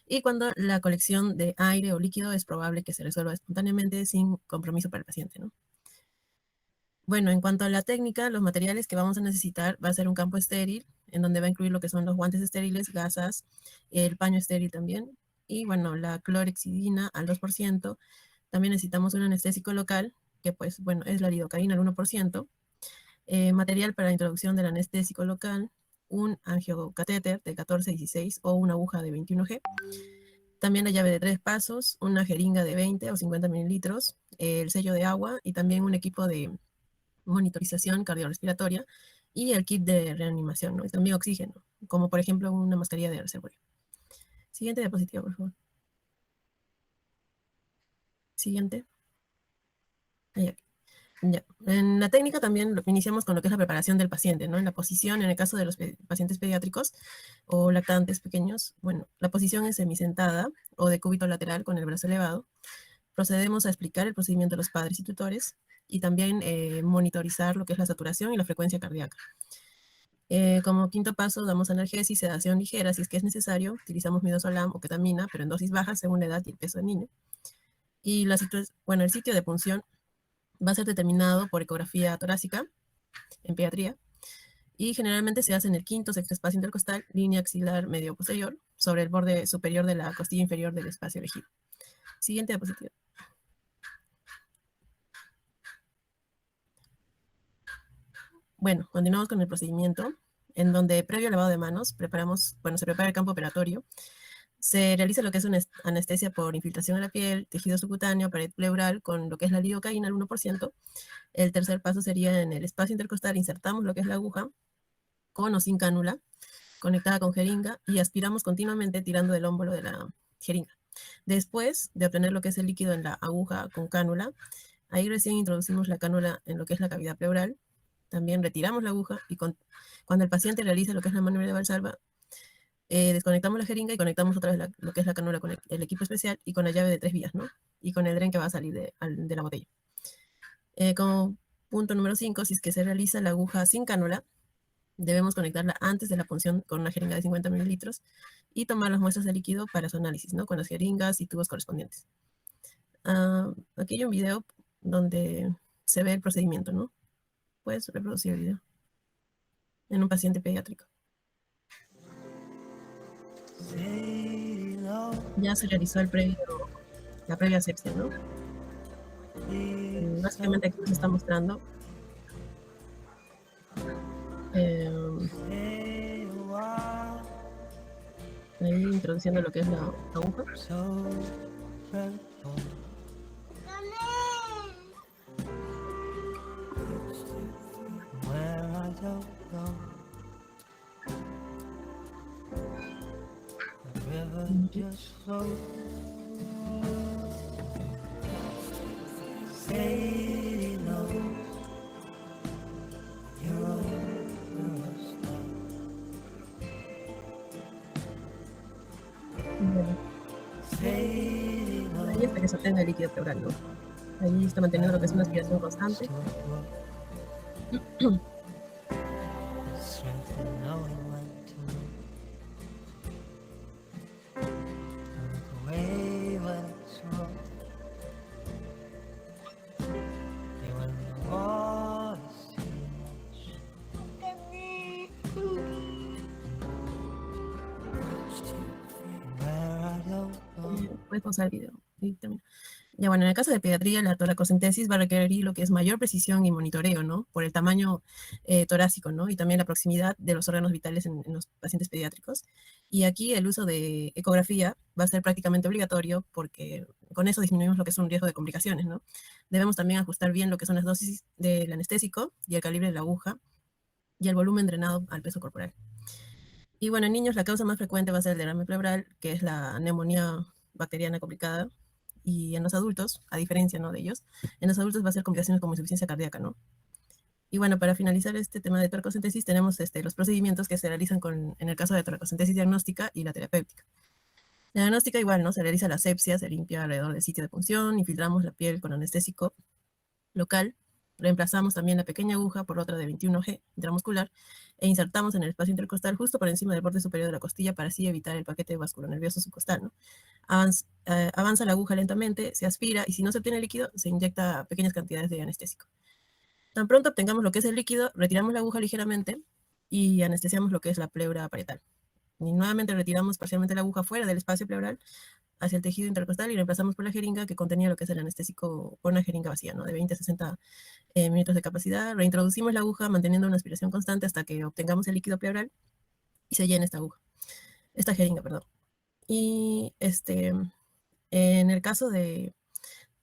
y cuando la colección de aire o líquido es probable que se resuelva espontáneamente sin compromiso para el paciente, ¿no? Bueno, en cuanto a la técnica, los materiales que vamos a necesitar va a ser un campo estéril, en donde va a incluir lo que son los guantes estériles, gasas, el paño estéril también, y bueno, la clorhexidina al 2%. También necesitamos un anestésico local, que pues, bueno, es la lidocaína al 1%. Material para la introducción del anestésico local, un angiocatéter de 14-16 o una aguja de 21G. También la llave de 3 pasos, una jeringa de 20 o 50 mililitros, el sello de agua y también un equipo de monitorización cardiorrespiratoria y el kit de reanimación, ¿no? Y también oxígeno, como por ejemplo una mascarilla de reservorio. Siguiente diapositiva, por favor. Siguiente. Ahí. Ya. En la técnica también iniciamos con lo que es la preparación del paciente, ¿no? En la posición, en el caso de los pacientes pediátricos o lactantes pequeños, bueno, la posición es semisentada o de cúbito lateral con el brazo elevado. Procedemos a explicar el procedimiento a los padres y tutores y también monitorizar lo que es la saturación y la frecuencia cardíaca. Como quinto paso, damos analgesia y sedación ligera si es que es necesario. Utilizamos midazolam o ketamina, pero en dosis bajas según la edad y el peso del niño. Y el sitio de punción va a ser determinado por ecografía torácica en pediatría y generalmente se hace en el quinto sexto espacio intercostal, línea axilar medio posterior, sobre el borde superior de la costilla inferior del espacio elegido. Siguiente diapositiva. Bueno, continuamos con el procedimiento, en donde previo lavado de manos se prepara el campo operatorio. Se realiza lo que es una anestesia por infiltración a la piel, tejido subcutáneo, pared pleural, con lo que es la lidocaína al 1%. El tercer paso sería en el espacio intercostal, insertamos lo que es la aguja, con o sin cánula, conectada con jeringa, y aspiramos continuamente tirando del ómbolo de la jeringa. Después de obtener lo que es el líquido en la aguja con cánula, ahí recién introducimos la cánula en lo que es la cavidad pleural. También retiramos la aguja y cuando el paciente realiza lo que es la maniobra de Valsalva, desconectamos la jeringa y conectamos otra vez lo que es la cánula con el equipo especial y con la llave de 3 vías, ¿no? Y con el dren que va a salir de la botella. Como punto número 5, si es que se realiza la aguja sin cánula, debemos conectarla antes de la punción con una jeringa de 50 mililitros y tomar las muestras de líquido para su análisis, ¿no? Con las jeringas y tubos correspondientes. Aquí hay un video donde se ve el procedimiento, ¿no? Puedes reproducir el video en un paciente pediátrico. Ya se realizó la previa asepsia, ¿no? Básicamente aquí nos está mostrando ahí introduciendo lo que es la aguja. Ahí hasta que se obtenga el líquido pleural, ¿no? Ahí está manteniendo lo que es una aspiración constante. Puedes pausar el video. Y termina. Ya bueno, en el caso de pediatría, la toracocentesis va a requerir lo que es mayor precisión y monitoreo, ¿no? Por el tamaño torácico, ¿no? Y también la proximidad de los órganos vitales en los pacientes pediátricos. Y aquí el uso de ecografía va a ser prácticamente obligatorio porque con eso disminuimos lo que es un riesgo de complicaciones, ¿no? Debemos también ajustar bien lo que son las dosis del anestésico y el calibre de la aguja y el volumen drenado al peso corporal. Y bueno, en niños la causa más frecuente va a ser el derrame pleural, que es la neumonía bacteriana complicada. Y en los adultos, a diferencia, ¿no?, de ellos, en los adultos va a ser complicaciones como insuficiencia cardíaca, ¿no? Y bueno, para finalizar este tema de toracocentesis, tenemos los procedimientos que se realizan en el caso de toracocentesis diagnóstica y la terapéutica. La diagnóstica igual, ¿no? Se realiza la asepsia, se limpia alrededor del sitio de punción, infiltramos la piel con anestésico local, reemplazamos también la pequeña aguja por otra de 21G intramuscular e insertamos en el espacio intercostal justo por encima del borde superior de la costilla para así evitar el paquete vasculonervioso subcostal, ¿no? Avanza la aguja lentamente, se aspira y si no se obtiene líquido, se inyecta pequeñas cantidades de anestésico. Tan pronto obtengamos lo que es el líquido, retiramos la aguja ligeramente y anestesiamos lo que es la pleura parietal. Y nuevamente retiramos parcialmente la aguja fuera del espacio pleural hacia el tejido intercostal y reemplazamos por la jeringa que contenía lo que es el anestésico por una jeringa vacía, ¿no? De 20 a 60 minutos de capacidad. Reintroducimos la aguja manteniendo una aspiración constante hasta que obtengamos el líquido pleural y se llene esta jeringa, perdón. Y en el caso de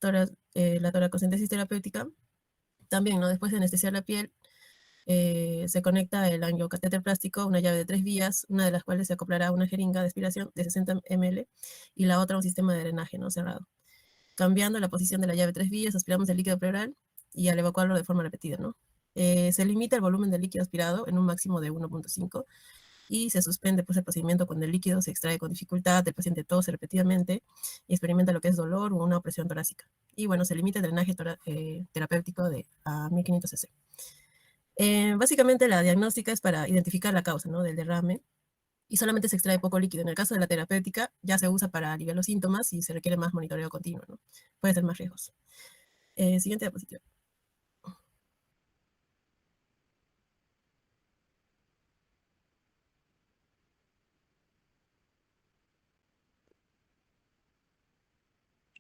la toracocentesis terapéutica, también, ¿no? Después de anestesiar la piel, se conecta el angiocatéter plástico, una llave de 3 vías, una de las cuales se acoplará a una jeringa de aspiración de 60 ml y la otra a un sistema de drenaje, ¿no?, cerrado. Cambiando la posición de la llave 3 vías, aspiramos el líquido pleural y al evacuarlo de forma repetida, ¿no? Se limita el volumen del líquido aspirado en un máximo de 1.5 y se suspende pues, el procedimiento cuando el líquido se extrae con dificultad, el paciente tose repetidamente y experimenta lo que es dolor o una opresión torácica. Y bueno, se limita el drenaje terapéutico a 1500 cc. Básicamente la diagnóstica es para identificar la causa, ¿no?, del derrame y solamente se extrae poco líquido. En el caso de la terapéutica ya se usa para aliviar los síntomas y se requiere más monitoreo continuo, ¿no? Puede ser más riesgoso. Siguiente diapositiva.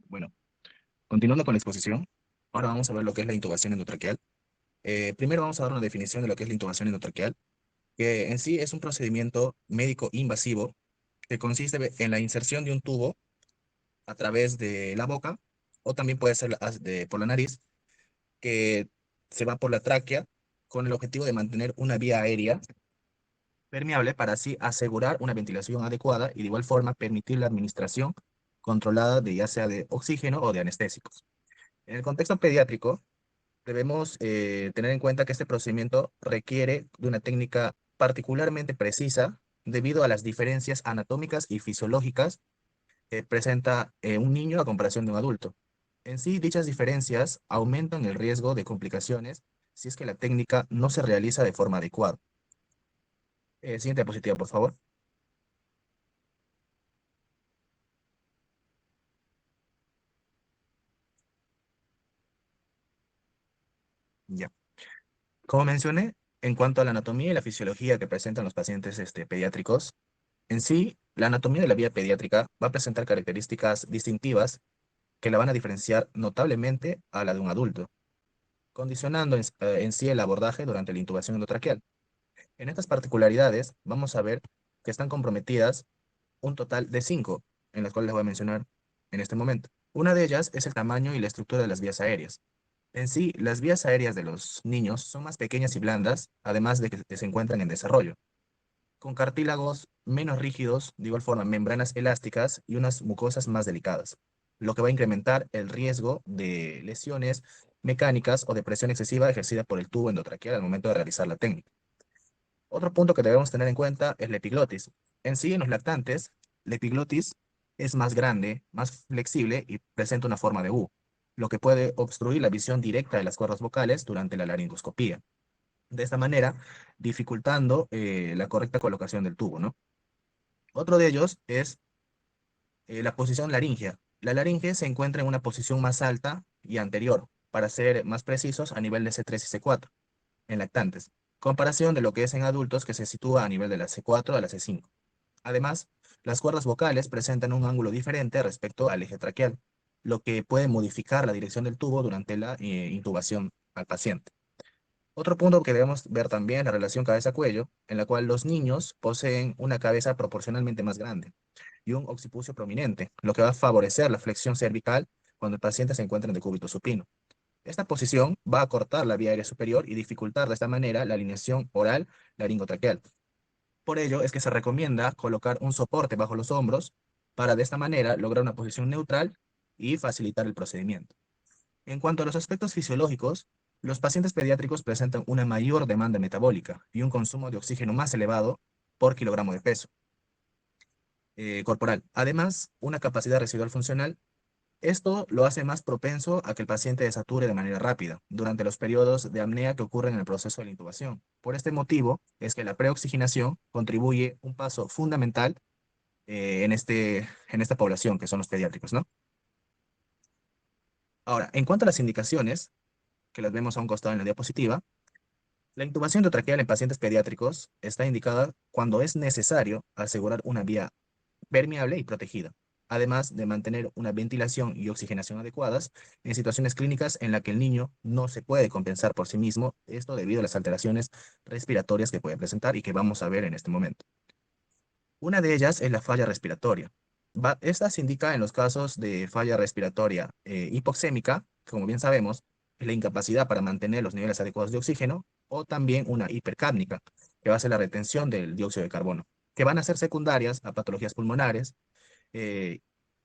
Bueno, continuando con la exposición, ahora vamos a ver lo que es la intubación endotraqueal. Primero vamos a dar una definición de lo que es la intubación endotraqueal, que en sí es un procedimiento médico invasivo que consiste en la inserción de un tubo a través de la boca, o también puede ser por la nariz, que se va por la tráquea con el objetivo de mantener una vía aérea permeable para así asegurar una ventilación adecuada y de igual forma permitir la administración controlada de ya sea de oxígeno o de anestésicos. En el contexto pediátrico, debemos tener en cuenta que este procedimiento requiere de una técnica particularmente precisa debido a las diferencias anatómicas y fisiológicas que presenta un niño a comparación de un adulto. En sí, dichas diferencias aumentan el riesgo de complicaciones si es que la técnica no se realiza de forma adecuada. Siguiente diapositiva, por favor. Ya. Como mencioné, en cuanto a la anatomía y la fisiología que presentan los pacientes pediátricos, en sí, la anatomía de la vía pediátrica va a presentar características distintivas que la van a diferenciar notablemente a la de un adulto, condicionando en sí el abordaje durante la intubación endotraqueal. En estas particularidades vamos a ver que están comprometidas un total de 5, en las cuales les voy a mencionar en este momento. Una de ellas es el tamaño y la estructura de las vías aéreas. En sí, las vías aéreas de los niños son más pequeñas y blandas, además de que se encuentran en desarrollo, con cartílagos menos rígidos, de igual forma membranas elásticas y unas mucosas más delicadas. lo que va a incrementar el riesgo de lesiones mecánicas o de presión excesiva ejercida por el tubo endotraqueal al momento de realizar la técnica. Otro punto que debemos tener en cuenta es la epiglotis. En sí, en los lactantes, la epiglotis es más grande, más flexible y presenta una forma de U, lo que puede obstruir la visión directa de las cuerdas vocales durante la laringoscopía. De esta manera, dificultando la correcta colocación del tubo, ¿no? Otro de ellos es la posición laringea. La laringe se encuentra en una posición más alta y anterior, para ser más precisos, a nivel de C3 y C4, en lactantes, comparación de lo que es en adultos, que se sitúa a nivel de la C4 a la C5. Además, las cuerdas vocales presentan un ángulo diferente respecto al eje traqueal, lo que puede modificar la dirección del tubo durante la intubación al paciente. Otro punto que debemos ver también es la relación cabeza-cuello, en la cual los niños poseen una cabeza proporcionalmente más grande y un occipucio prominente, lo que va a favorecer la flexión cervical cuando el paciente se encuentra en decúbito supino. Esta posición va a cortar la vía aérea superior y dificultar de esta manera la alineación oral laringotraqueal. Por ello es que se recomienda colocar un soporte bajo los hombros para de esta manera lograr una posición neutral y facilitar el procedimiento. En cuanto a los aspectos fisiológicos, los pacientes pediátricos presentan una mayor demanda metabólica y un consumo de oxígeno más elevado por kilogramo de peso corporal. Además, una capacidad residual funcional. Esto lo hace más propenso a que el paciente desature de manera rápida durante los periodos de apnea que ocurren en el proceso de la intubación. Por este motivo es que la preoxigenación contribuye un paso fundamental en esta población, que son los pediátricos, ¿no? Ahora, en cuanto a las indicaciones, que las vemos a un costado en la diapositiva, la intubación endotraqueal en pacientes pediátricos está indicada cuando es necesario asegurar una vía permeable y protegida, además de mantener una ventilación y oxigenación adecuadas en situaciones clínicas en las que el niño no se puede compensar por sí mismo, esto debido a las alteraciones respiratorias que puede presentar y que vamos a ver en este momento. Una de ellas es la falla respiratoria. Esta se indica en los casos de falla respiratoria hipoxémica, como bien sabemos, es la incapacidad para mantener los niveles adecuados de oxígeno, o también una hipercápnica, que va a ser la retención del dióxido de carbono, que van a ser secundarias a patologías pulmonares,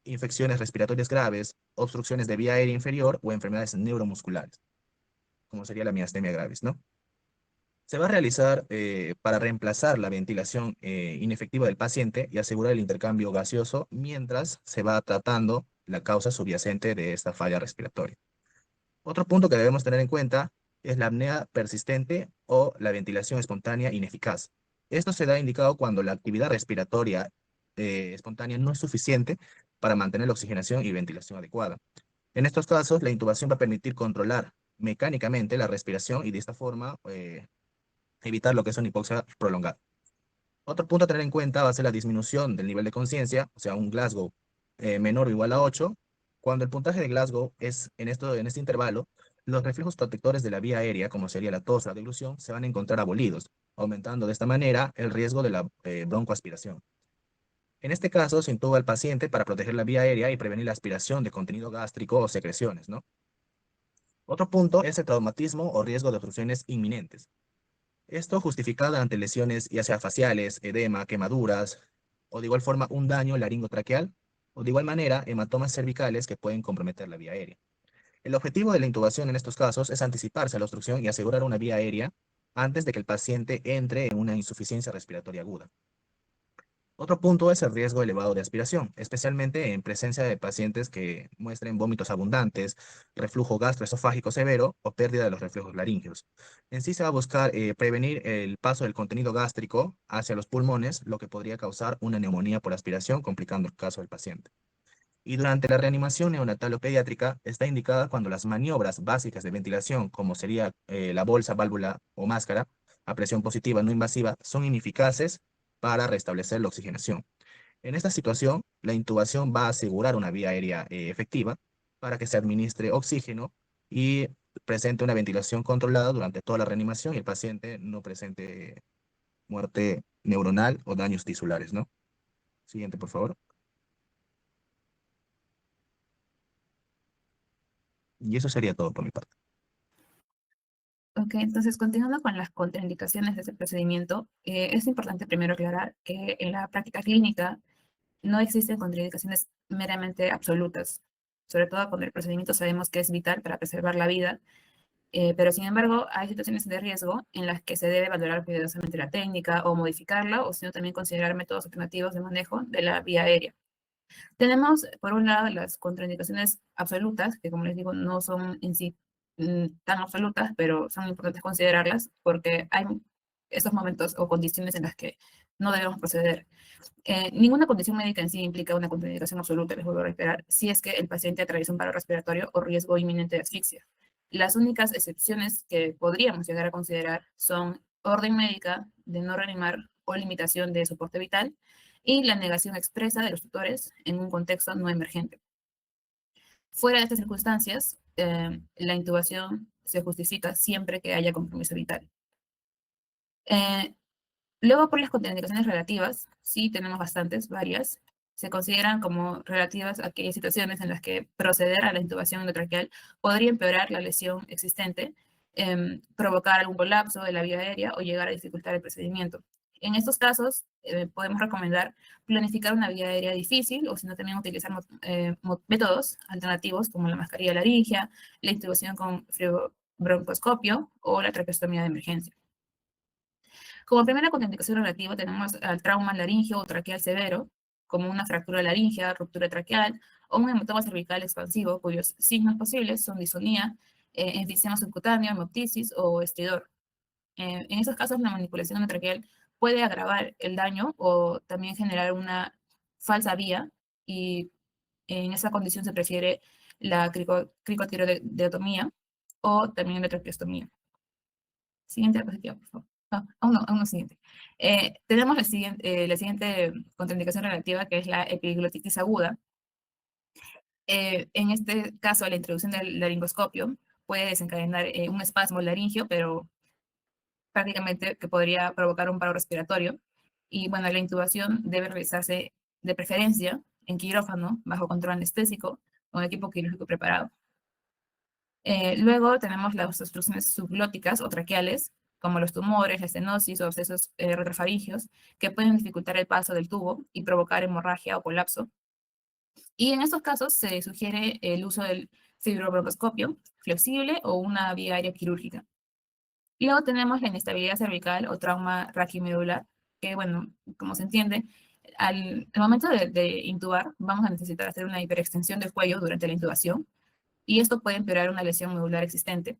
infecciones respiratorias graves, obstrucciones de vía aérea inferior o enfermedades neuromusculares, como sería la miastenia gravis, ¿no? Se va a realizar para reemplazar la ventilación inefectiva del paciente y asegurar el intercambio gaseoso mientras se va tratando la causa subyacente de esta falla respiratoria. Otro punto que debemos tener en cuenta es la apnea persistente o la ventilación espontánea ineficaz. Esto se da indicado cuando la actividad respiratoria espontánea no es suficiente para mantener la oxigenación y ventilación adecuada. En estos casos, la intubación va a permitir controlar mecánicamente la respiración y de esta forma evitar lo que es una hipoxia prolongada. Otro punto a tener en cuenta va a ser la disminución del nivel de conciencia, o sea, un Glasgow menor o igual a 8. Cuando el puntaje de Glasgow es en este intervalo, los reflejos protectores de la vía aérea, como sería la tos o la deglución, se van a encontrar abolidos, aumentando de esta manera el riesgo de la broncoaspiración. En este caso, se intuba al paciente para proteger la vía aérea y prevenir la aspiración de contenido gástrico o secreciones, ¿no? Otro punto es el traumatismo o riesgo de obstrucciones inminentes. Esto justificado ante lesiones ya sea faciales, edema, quemaduras, o de igual forma un daño laringotraqueal, o de igual manera hematomas cervicales que pueden comprometer la vía aérea. El objetivo de la intubación en estos casos es anticiparse a la obstrucción y asegurar una vía aérea antes de que el paciente entre en una insuficiencia respiratoria aguda. Otro punto es el riesgo elevado de aspiración, especialmente en presencia de pacientes que muestren vómitos abundantes, reflujo gastroesofágico severo o pérdida de los reflejos laríngeos. En sí se va a buscar prevenir el paso del contenido gástrico hacia los pulmones, lo que podría causar una neumonía por aspiración, complicando el caso del paciente. Y durante la reanimación neonatal o pediátrica está indicada cuando las maniobras básicas de ventilación, como sería la bolsa, válvula o máscara, a presión positiva no invasiva, son ineficaces para restablecer la oxigenación. En esta situación, la intubación va a asegurar una vía aérea efectiva para que se administre oxígeno y presente una ventilación controlada durante toda la reanimación y el paciente no presente muerte neuronal o daños tisulares, ¿no? Siguiente, por favor. Y eso sería todo por mi parte. Ok, entonces continuando con las contraindicaciones de este procedimiento, es importante primero aclarar que en la práctica clínica no existen contraindicaciones meramente absolutas. sobre todo cuando el procedimiento sabemos que es vital para preservar la vida, pero sin embargo hay situaciones de riesgo en las que se debe valorar cuidadosamente la técnica o modificarla, o sino también considerar métodos alternativos de manejo de la vía aérea. Tenemos, por un lado, las contraindicaciones absolutas, que como les digo, no son en sí tan absolutas, pero son importantes considerarlas porque hay esos momentos o condiciones en las que no debemos proceder. Ninguna condición médica en sí implica una contraindicación absoluta, les vuelvo a reiterar, si es que el paciente atraviesa un paro respiratorio o riesgo inminente de asfixia. Las únicas excepciones que podríamos llegar a considerar son orden médica de no reanimar o limitación de soporte vital y la negación expresa de los tutores en un contexto no emergente. Fuera de estas circunstancias, la intubación se justifica siempre que haya compromiso vital. Luego, por las contraindicaciones relativas, sí tenemos bastantes, varias. Se consideran como relativas a aquellas situaciones en las que proceder a la intubación endotraqueal podría empeorar la lesión existente, provocar algún colapso de la vía aérea o llegar a dificultar el procedimiento. En estos casos, podemos recomendar planificar una vía aérea difícil o si no también utilizar métodos alternativos como la mascarilla laringia, la intubación con broncoscopio o la traqueostomía de emergencia. Como primera contraindicación relativa tenemos al trauma laringio o traqueal severo, como una fractura laringea, ruptura traqueal o un hematoma cervical expansivo, cuyos signos posibles son disonía, enfisema subcutáneo, hemoptisis o estridor. En esos casos, la manipulación endotraqueal puede agravar el daño o también generar una falsa vía, y en esa condición se prefiere la cricotiroideotomía o también la traqueostomía. Siguiente diapositiva, por favor. Aún no, siguiente. Tenemos la siguiente contraindicación relativa, que es la epiglotitis aguda. En este caso, la introducción del laringoscopio puede desencadenar un espasmo laringio, pero prácticamente que podría provocar un paro respiratorio. Y bueno, la intubación debe realizarse de preferencia en quirófano, bajo control anestésico, con equipo quirúrgico preparado. Luego tenemos las obstrucciones subglóticas o traqueales, como los tumores, la estenosis o abscesos retrofaringios, que pueden dificultar el paso del tubo y provocar hemorragia o colapso. Y en estos casos se sugiere el uso del fibrobroncoscopio flexible o una vía aérea quirúrgica. Y luego tenemos la inestabilidad cervical o trauma raquimedular, que bueno, como se entiende, al momento de intubar vamos a necesitar hacer una hiperextensión del cuello durante la intubación, y esto puede empeorar una lesión medular existente.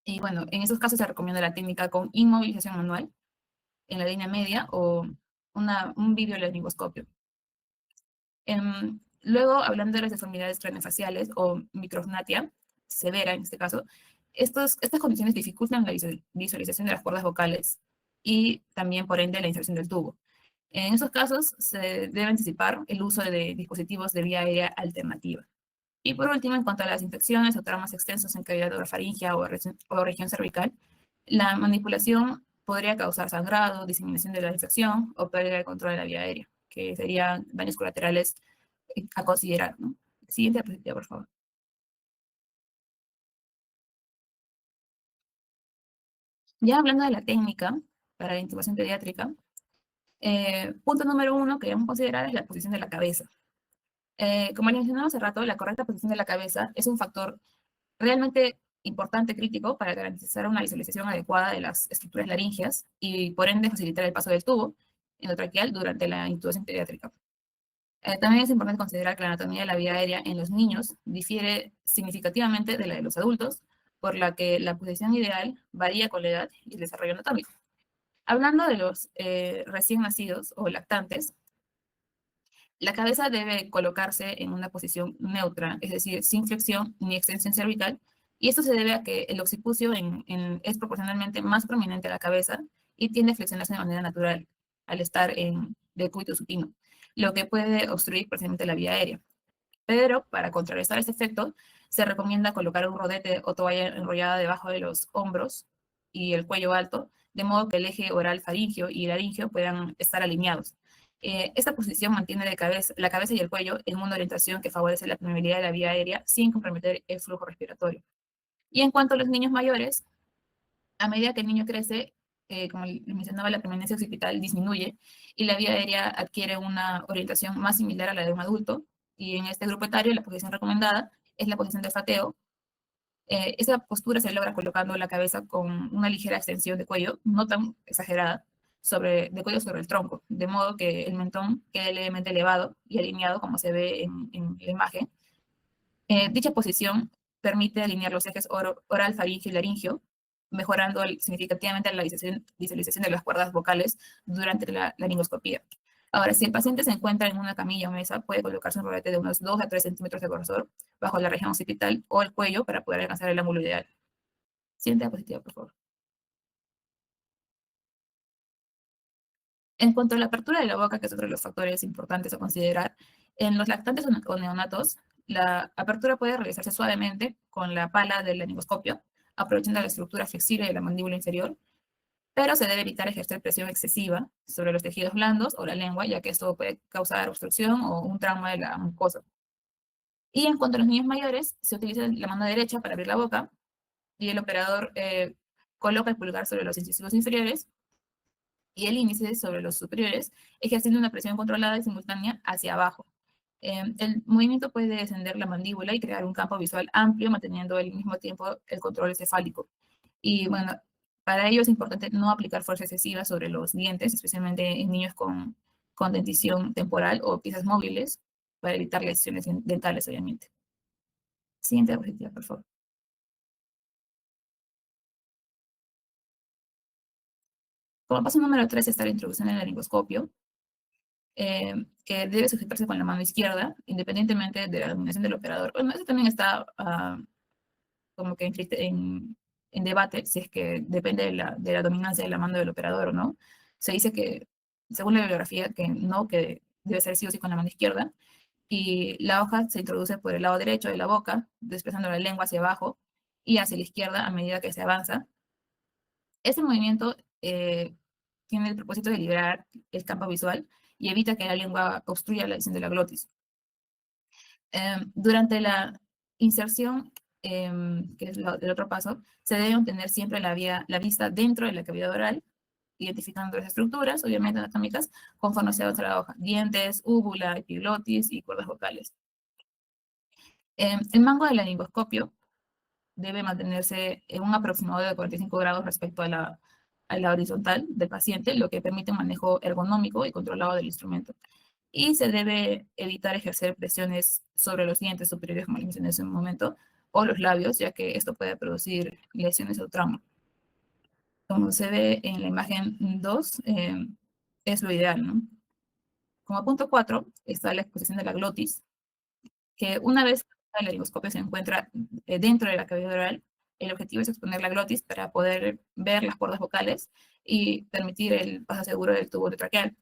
Y bueno, en esos casos se recomienda la técnica con inmovilización manual en la línea media o un videolaringoscopio. Luego, hablando de las deformidades craneofaciales o micrognatia severa en este caso, estas condiciones dificultan la visualización de las cuerdas vocales y también, por ende, la inserción del tubo. En esos casos, se debe anticipar el uso de dispositivos de vía aérea alternativa. Y por último, en cuanto a las infecciones o traumas extensos en cavidad orofaringea o región cervical, la manipulación podría causar sangrado, diseminación de la infección o pérdida de control de la vía aérea, que serían daños colaterales a considerar, ¿no? Siguiente diapositiva, por favor. Ya hablando de la técnica para la intubación pediátrica, punto número 1 que debemos considerar es la posición de la cabeza. Como les mencionaba hace rato, la correcta posición de la cabeza es un factor realmente importante, crítico, para garantizar una visualización adecuada de las estructuras laringeas y, por ende, facilitar el paso del tubo endotraqueal durante la intubación pediátrica. También es importante considerar que la anatomía de la vía aérea en los niños difiere significativamente de la de los adultos, por la que la posición ideal varía con la edad y el desarrollo anatómico. Hablando de los recién nacidos o lactantes, la cabeza debe colocarse en una posición neutra, es decir, sin flexión ni extensión cervical, y esto se debe a que el occipucio es proporcionalmente más prominente a la cabeza y tiende a flexionarse de manera natural al estar en decúbito supino, lo que puede obstruir parcialmente la vía aérea. Pero para contrarrestar este efecto, se recomienda colocar un rodete o toalla enrollada debajo de los hombros y el cuello alto, de modo que el eje oral faringio y laringio puedan estar alineados. Esta posición mantiene la cabeza y el cuello en una orientación que favorece la permeabilidad de la vía aérea sin comprometer el flujo respiratorio. Y en cuanto a los niños mayores, a medida que el niño crece, como les mencionaba, la permanencia occipital disminuye y la vía aérea adquiere una orientación más similar a la de un adulto, Y en este grupo etario, la posición recomendada es la posición de olfateo. Esa postura se logra colocando la cabeza con una ligera extensión de cuello, no tan exagerada, de cuello sobre el tronco, de modo que el mentón quede levemente elevado y alineado como se ve en la imagen. Dicha posición permite alinear los ejes oral, faringio y laringio, mejorando significativamente la visualización de las cuerdas vocales durante la laringoscopía. Ahora, si el paciente se encuentra en una camilla o mesa, puede colocarse un rolete de unos 2 a 3 centímetros de grosor bajo la región occipital o el cuello para poder alcanzar el ángulo ideal. Siguiente diapositiva, por favor. En cuanto a la apertura de la boca, que es otro de los factores importantes a considerar, en los lactantes o neonatos, la apertura puede realizarse suavemente con la pala del laringoscopio, aprovechando la estructura flexible de la mandíbula inferior, pero se debe evitar ejercer presión excesiva sobre los tejidos blandos o la lengua, ya que esto puede causar obstrucción o un trauma de la mucosa. Y en cuanto a los niños mayores, se utiliza la mano derecha para abrir la boca y el operador coloca el pulgar sobre los incisivos inferiores y el índice sobre los superiores, ejerciendo una presión controlada y simultánea hacia abajo. El movimiento puede descender la mandíbula y crear un campo visual amplio, manteniendo al mismo tiempo el control cefálico. Y bueno, para ello es importante no aplicar fuerza excesiva sobre los dientes, especialmente en niños con dentición temporal o piezas móviles, para evitar lesiones dentales, obviamente. Siguiente diapositiva, por favor. Como paso número 3 está la introducción del laringoscopio, que debe sujetarse con la mano izquierda, independientemente de la dominación del operador. Bueno, eso también está como que en debate, si es que depende de la dominancia de la mano del operador o no. Se dice que, según la bibliografía, que no, que debe ser sí o sí con la mano izquierda, y la hoja se introduce por el lado derecho de la boca, desplazando la lengua hacia abajo y hacia la izquierda a medida que se avanza. Este movimiento tiene el propósito de liberar el campo visual y evita que la lengua obstruya la visión de la glotis. Durante la inserción, que es el otro paso, se debe obtener siempre la vista dentro de la cavidad oral, identificando las estructuras, obviamente anatómicas, conforme se avanza la hoja: dientes, úvula, epiglotis y cuerdas vocales. El mango del laringoscopio debe mantenerse en un aproximado de 45 grados respecto a la horizontal del paciente, lo que permite un manejo ergonómico y controlado del instrumento. Y se debe evitar ejercer presiones sobre los dientes superiores, como les mencioné hace un momento, o los labios, ya que esto puede producir lesiones o trauma. Como se ve en la imagen 2, es lo ideal, ¿no? Como punto 4 está la exposición de la glotis, que una vez que el laringoscopio se encuentra dentro de la cavidad oral, el objetivo es exponer la glotis para poder ver las cuerdas vocales y permitir el paso seguro del tubo traqueal.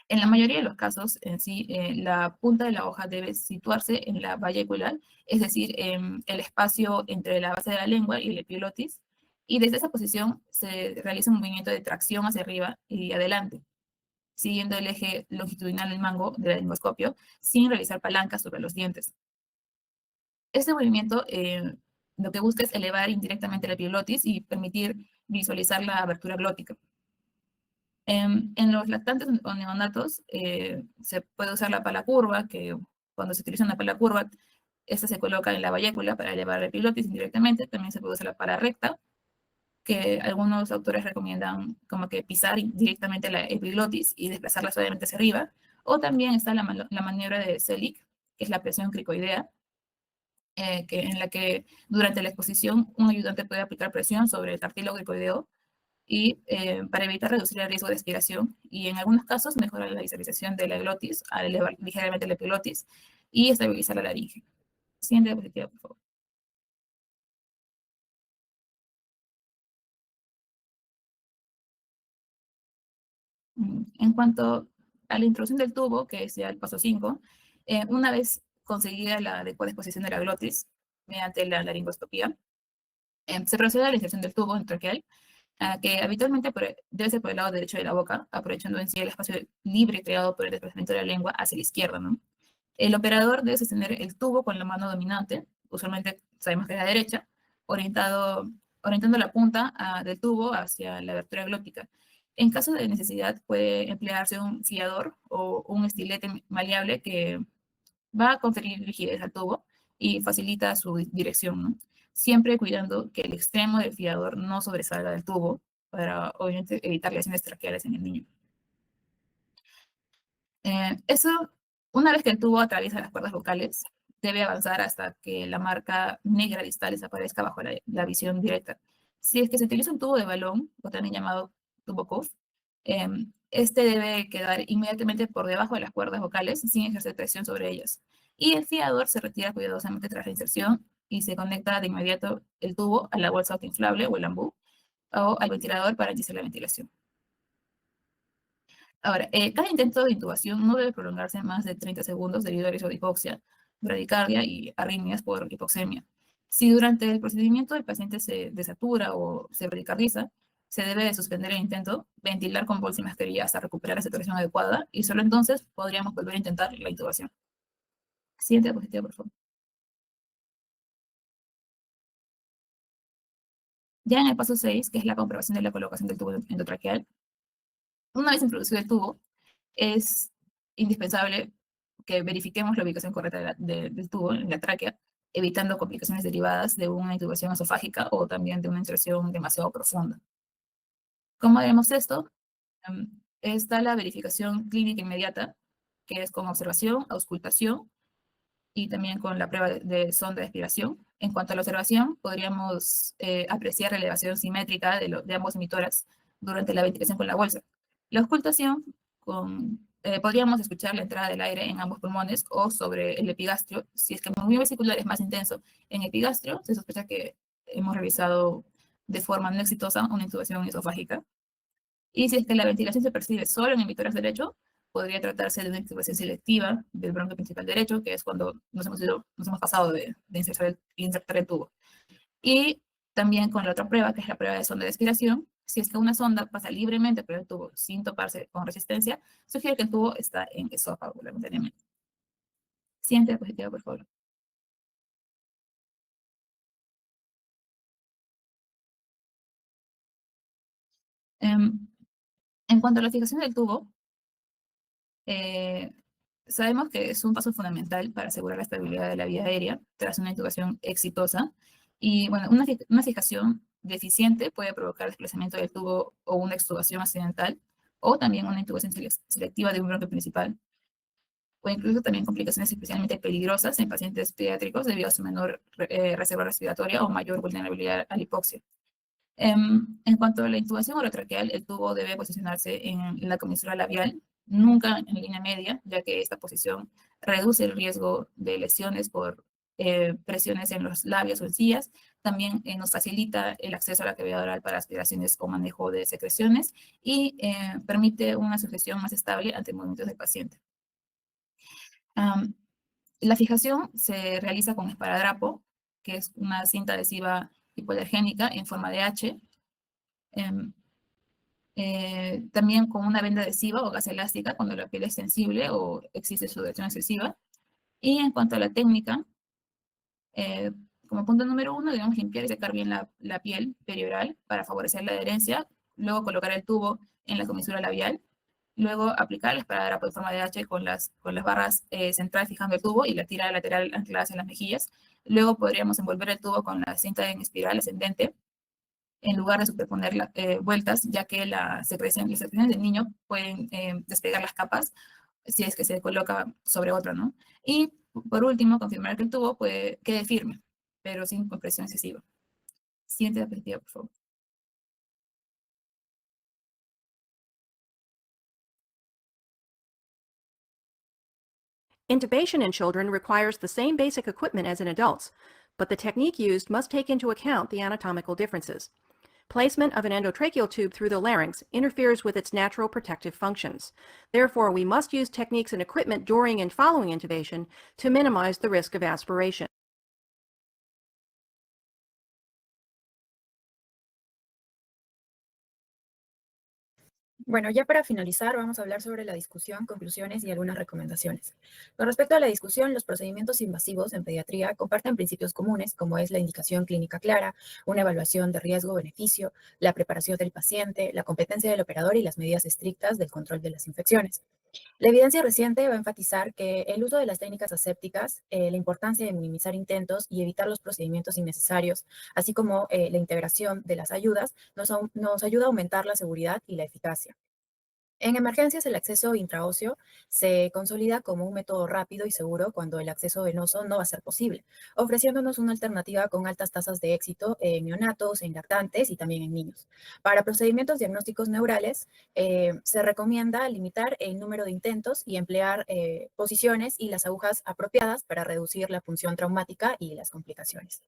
En la mayoría de los casos, en sí, la punta de la hoja debe situarse en la valla equilar, es decir, en el espacio entre la base de la lengua y el epiglotis, y desde esa posición se realiza un movimiento de tracción hacia arriba y adelante, siguiendo el eje longitudinal del mango del laringoscopio, sin realizar palancas sobre los dientes. Este movimiento lo que busca es elevar indirectamente la epiglotis y permitir visualizar la abertura glótica. En los lactantes o neonatos se puede usar la pala curva, que cuando se utiliza una pala curva, esta se coloca en la vallécula para elevar la epiglotis indirectamente. También se puede usar la pala recta, que algunos autores recomiendan como que pisar directamente la epiglotis y desplazarla suavemente hacia arriba. O también está la maniobra de Selig, que es la presión cricoidea, en la que durante la exposición un ayudante puede aplicar presión sobre el cartílago cricoideo y para evitar reducir el riesgo de aspiración, y en algunos casos mejorar la visualización de la glotis al elevar ligeramente la epiglotis y estabilizar la laringe. Siguiente diapositiva, por favor. En cuanto a la introducción del tubo, que es ya el paso 5, una vez conseguida la adecuada exposición de la glotis mediante la laringoscopía, se procede a la inserción del tubo traqueal, que habitualmente debe ser por el lado derecho de la boca, aprovechando en sí el espacio libre creado por el desplazamiento de la lengua hacia la izquierda, ¿no? El operador debe sostener el tubo con la mano dominante, usualmente sabemos que es la derecha, orientando la punta del tubo hacia la abertura glótica. En caso de necesidad puede emplearse un fiador o un estilete maleable que va a conferir rigidez al tubo y facilita su dirección, ¿no? Siempre cuidando que el extremo del fiador no sobresalga del tubo para, obviamente, evitar lesiones traqueales en el niño. Eso, una vez que el tubo atraviesa las cuerdas vocales, debe avanzar hasta que la marca negra distal desaparezca bajo la visión directa. Si es que se utiliza un tubo de balón, o también llamado tubo CUF, este debe quedar inmediatamente por debajo de las cuerdas vocales sin ejercer presión sobre ellas. Y el fiador se retira cuidadosamente tras la inserción y se conecta de inmediato el tubo a la bolsa autoinflable o el ambú o al ventilador para iniciar la ventilación. Ahora, cada intento de intubación no debe prolongarse más de 30 segundos debido a riesgo de hipoxia, bradicardia y arritmias por hipoxemia. Si durante el procedimiento el paciente se desatura o se bradicardiza, se debe de suspender el intento, ventilar con bolsa y mascarilla hasta recuperar la saturación adecuada y solo entonces podríamos volver a intentar la intubación. Siguiente diapositiva, por favor. Ya en el paso 6, que es la comprobación de la colocación del tubo endotraqueal, una vez introducido el tubo, es indispensable que verifiquemos la ubicación correcta del tubo en la tráquea, evitando complicaciones derivadas de una intubación esofágica o también de una inserción demasiado profunda. ¿Cómo haremos esto? Está la verificación clínica inmediata, que es con observación, auscultación y también con la prueba de sonda de aspiración. En cuanto a la observación, podríamos apreciar la elevación simétrica de ambos emitórax durante la ventilación con la bolsa. La auscultación, podríamos escuchar la entrada del aire en ambos pulmones o sobre el epigastrio. Si es que el movimiento vesicular es más intenso en epigastrio, se sospecha que hemos realizado de forma no exitosa una intubación esofágica. Y si es que la ventilación se percibe solo en el emitórax derecho, podría tratarse de una intubación selectiva del bronquio principal derecho, que es cuando nos hemos pasado de insertar el tubo. Y también con la otra prueba, que es la prueba de sonda de aspiración, si es que una sonda pasa libremente por el tubo sin toparse con resistencia, sugiere que el tubo está en esófago momentáneamente. Siguiente diapositiva, por favor. En cuanto a la fijación del tubo, sabemos que es un paso fundamental para asegurar la estabilidad de la vía aérea tras una intubación exitosa. Y bueno, una fijación deficiente puede provocar desplazamiento del tubo o una extubación accidental, o también una intubación selectiva de un bronquio principal, o incluso también complicaciones especialmente peligrosas en pacientes pediátricos debido a su menor reserva respiratoria o mayor vulnerabilidad a la hipoxia. En cuanto a la intubación orotraqueal, el tubo debe posicionarse en la comisura labial, nunca en línea media, ya que esta posición reduce el riesgo de lesiones por presiones en los labios o encías. También nos facilita el acceso a la cavidad oral para aspiraciones o manejo de secreciones y permite una sujeción más estable ante movimientos del paciente. La fijación se realiza con esparadrapo, que es una cinta adhesiva hipoalergénica en forma de H, también con una venda adhesiva o gasa elástica cuando la piel es sensible o existe sudoración excesiva. Y en cuanto a la técnica, como punto número 1, debemos limpiar y secar bien la piel perioral para favorecer la adherencia, luego colocar el tubo en la comisura labial, luego aplicar el esparadrapo en forma de H con las barras centrales fijando el tubo y la tira lateral ancladas en las mejillas. Luego podríamos envolver el tubo con la cinta en espiral ascendente en lugar de superponer vueltas, ya que las secreciones del niño pueden despegar las capas si es que se coloca sobre otra, ¿no? Y por último, confirmar que el tubo quede firme, pero sin compresión excesiva. Siguiente diapositiva, por favor. Intubation in children requires the same basic equipment as in adults, but the technique used must take into account the anatomical differences. Placement of an endotracheal tube through the larynx interferes with its natural protective functions. Therefore, we must use techniques and equipment during and following intubation to minimize the risk of aspiration. Bueno, ya para finalizar, vamos a hablar sobre la discusión, conclusiones y algunas recomendaciones. Con respecto a la discusión, los procedimientos invasivos en pediatría comparten principios comunes, como es la indicación clínica clara, una evaluación de riesgo-beneficio, la preparación del paciente, la competencia del operador y las medidas estrictas del control de las infecciones. La evidencia reciente va a enfatizar que el uso de las técnicas asépticas, la importancia de minimizar intentos y evitar los procedimientos innecesarios, así como la integración de las ayudas, nos ayuda a aumentar la seguridad y la eficacia. En emergencias, el acceso intraóseo se consolida como un método rápido y seguro cuando el acceso venoso no va a ser posible, ofreciéndonos una alternativa con altas tasas de éxito en neonatos, en lactantes y también en niños. Para procedimientos diagnósticos neurales, se recomienda limitar el número de intentos y emplear posiciones y las agujas apropiadas para reducir la función traumática y las complicaciones.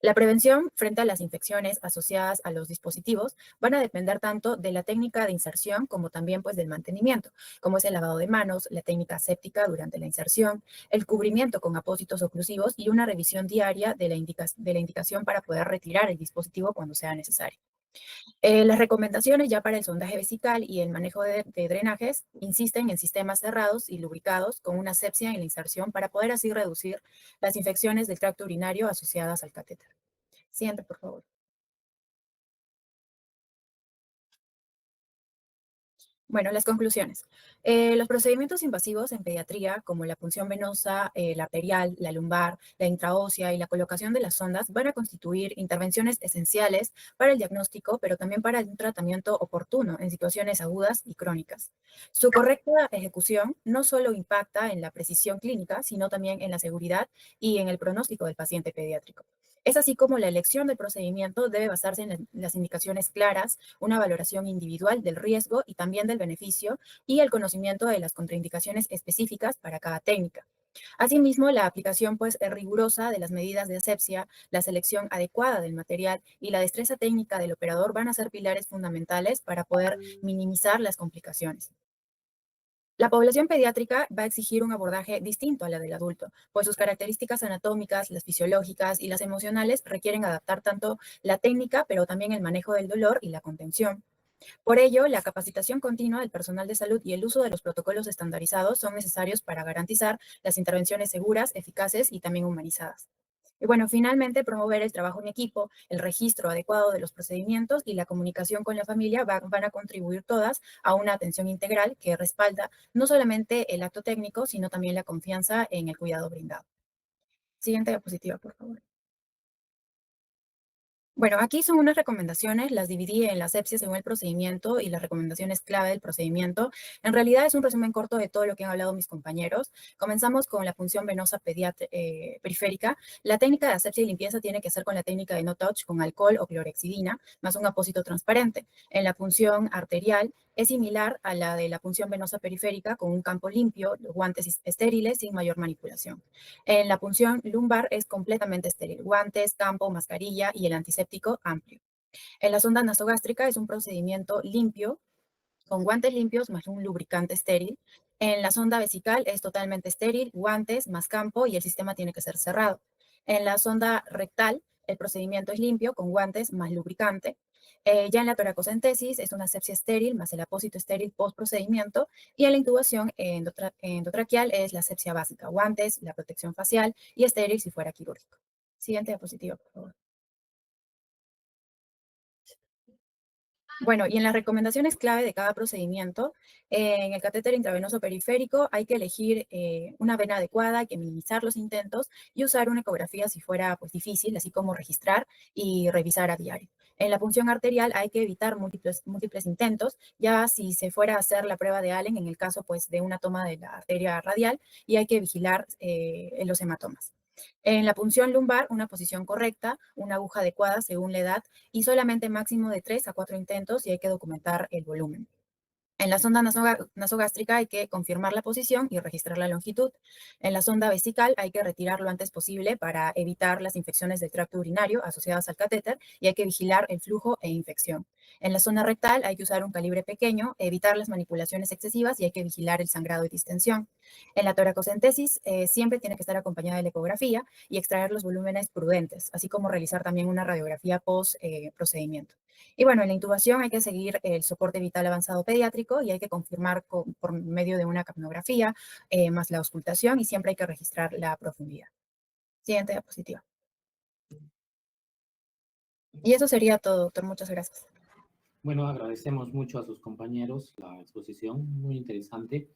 La prevención frente a las infecciones asociadas a los dispositivos van a depender tanto de la técnica de inserción como también pues del mantenimiento, como es el lavado de manos, la técnica aséptica durante la inserción, el cubrimiento con apósitos oclusivos y una revisión diaria de la indicación para poder retirar el dispositivo cuando sea necesario. Las recomendaciones ya para el sondaje vesical y el manejo de drenajes insisten en sistemas cerrados y lubricados con una asepsia en la inserción para poder así reducir las infecciones del tracto urinario asociadas al catéter. Siguiente, por favor. Bueno, las conclusiones. Los procedimientos invasivos en pediatría, como la punción venosa, la arterial, la lumbar, la intraósea y la colocación de las sondas, van a constituir intervenciones esenciales para el diagnóstico, pero también para un tratamiento oportuno en situaciones agudas y crónicas. Su correcta ejecución no solo impacta en la precisión clínica, sino también en la seguridad y en el pronóstico del paciente pediátrico. Es así como la elección del procedimiento debe basarse en las indicaciones claras, una valoración individual del riesgo y también del beneficio y el conocimiento de las contraindicaciones específicas para cada técnica. Asimismo, la aplicación pues, rigurosa de las medidas de asepsia, la selección adecuada del material y la destreza técnica del operador van a ser pilares fundamentales para poder minimizar las complicaciones. La población pediátrica va a exigir un abordaje distinto a la del adulto, pues sus características anatómicas, las fisiológicas y las emocionales requieren adaptar tanto la técnica, pero también el manejo del dolor y la contención. Por ello, la capacitación continua del personal de salud y el uso de los protocolos estandarizados son necesarios para garantizar las intervenciones seguras, eficaces y también humanizadas. Y bueno, finalmente, promover el trabajo en equipo, el registro adecuado de los procedimientos y la comunicación con la familia van a contribuir todas a una atención integral que respalda no solamente el acto técnico, sino también la confianza en el cuidado brindado. Siguiente diapositiva, por favor. Bueno, aquí son unas recomendaciones, las dividí en la asepsia según el procedimiento y las recomendaciones clave del procedimiento. En realidad es un resumen corto de todo lo que han hablado mis compañeros. Comenzamos con la punción venosa periférica. La técnica de asepsia y limpieza tiene que ser con la técnica de no touch, con alcohol o clorexidina, más un apósito transparente. En la punción arterial es similar a la de la punción venosa periférica, con un campo limpio, guantes estériles sin mayor manipulación. En la punción lumbar es completamente estéril, guantes, campo, mascarilla y el antiséptico amplio. En la sonda nasogástrica es un procedimiento limpio, con guantes limpios más un lubricante estéril. En la sonda vesical es totalmente estéril, guantes más campo y el sistema tiene que ser cerrado. En la sonda rectal el procedimiento es limpio, con guantes más lubricante. Ya en la toracocentesis es una asepsia estéril más el apósito estéril post procedimiento, y en la intubación endotraqueal es la asepsia básica, guantes, la protección facial y estéril si fuera quirúrgico. Siguiente diapositiva, por favor. Bueno, y en las recomendaciones clave de cada procedimiento, en el catéter intravenoso periférico hay que elegir una vena adecuada, hay que minimizar los intentos y usar una ecografía si fuera pues, difícil, así como registrar y revisar a diario. En la punción arterial hay que evitar múltiples intentos, ya si se fuera a hacer la prueba de Allen en el caso pues, de una toma de la arteria radial, y hay que vigilar los hematomas. En la punción lumbar, una posición correcta, una aguja adecuada según la edad y solamente máximo de 3 a 4 intentos, y hay que documentar el volumen. En la sonda nasogástrica hay que confirmar la posición y registrar la longitud. En la sonda vesical hay que retirar lo antes posible para evitar las infecciones del tracto urinario asociadas al catéter, y hay que vigilar el flujo e infección. En la zona rectal hay que usar un calibre pequeño, evitar las manipulaciones excesivas y hay que vigilar el sangrado y distensión. En la toracocentesis siempre tiene que estar acompañada de la ecografía y extraer los volúmenes prudentes, así como realizar también una radiografía post procedimiento. Y bueno, en la intubación hay que seguir el soporte vital avanzado pediátrico y hay que confirmar por medio de una capnografía más la auscultación, y siempre hay que registrar la profundidad. Siguiente diapositiva. Y eso sería todo, doctor. Muchas gracias. Bueno, agradecemos mucho a sus compañeros la exposición, muy interesante.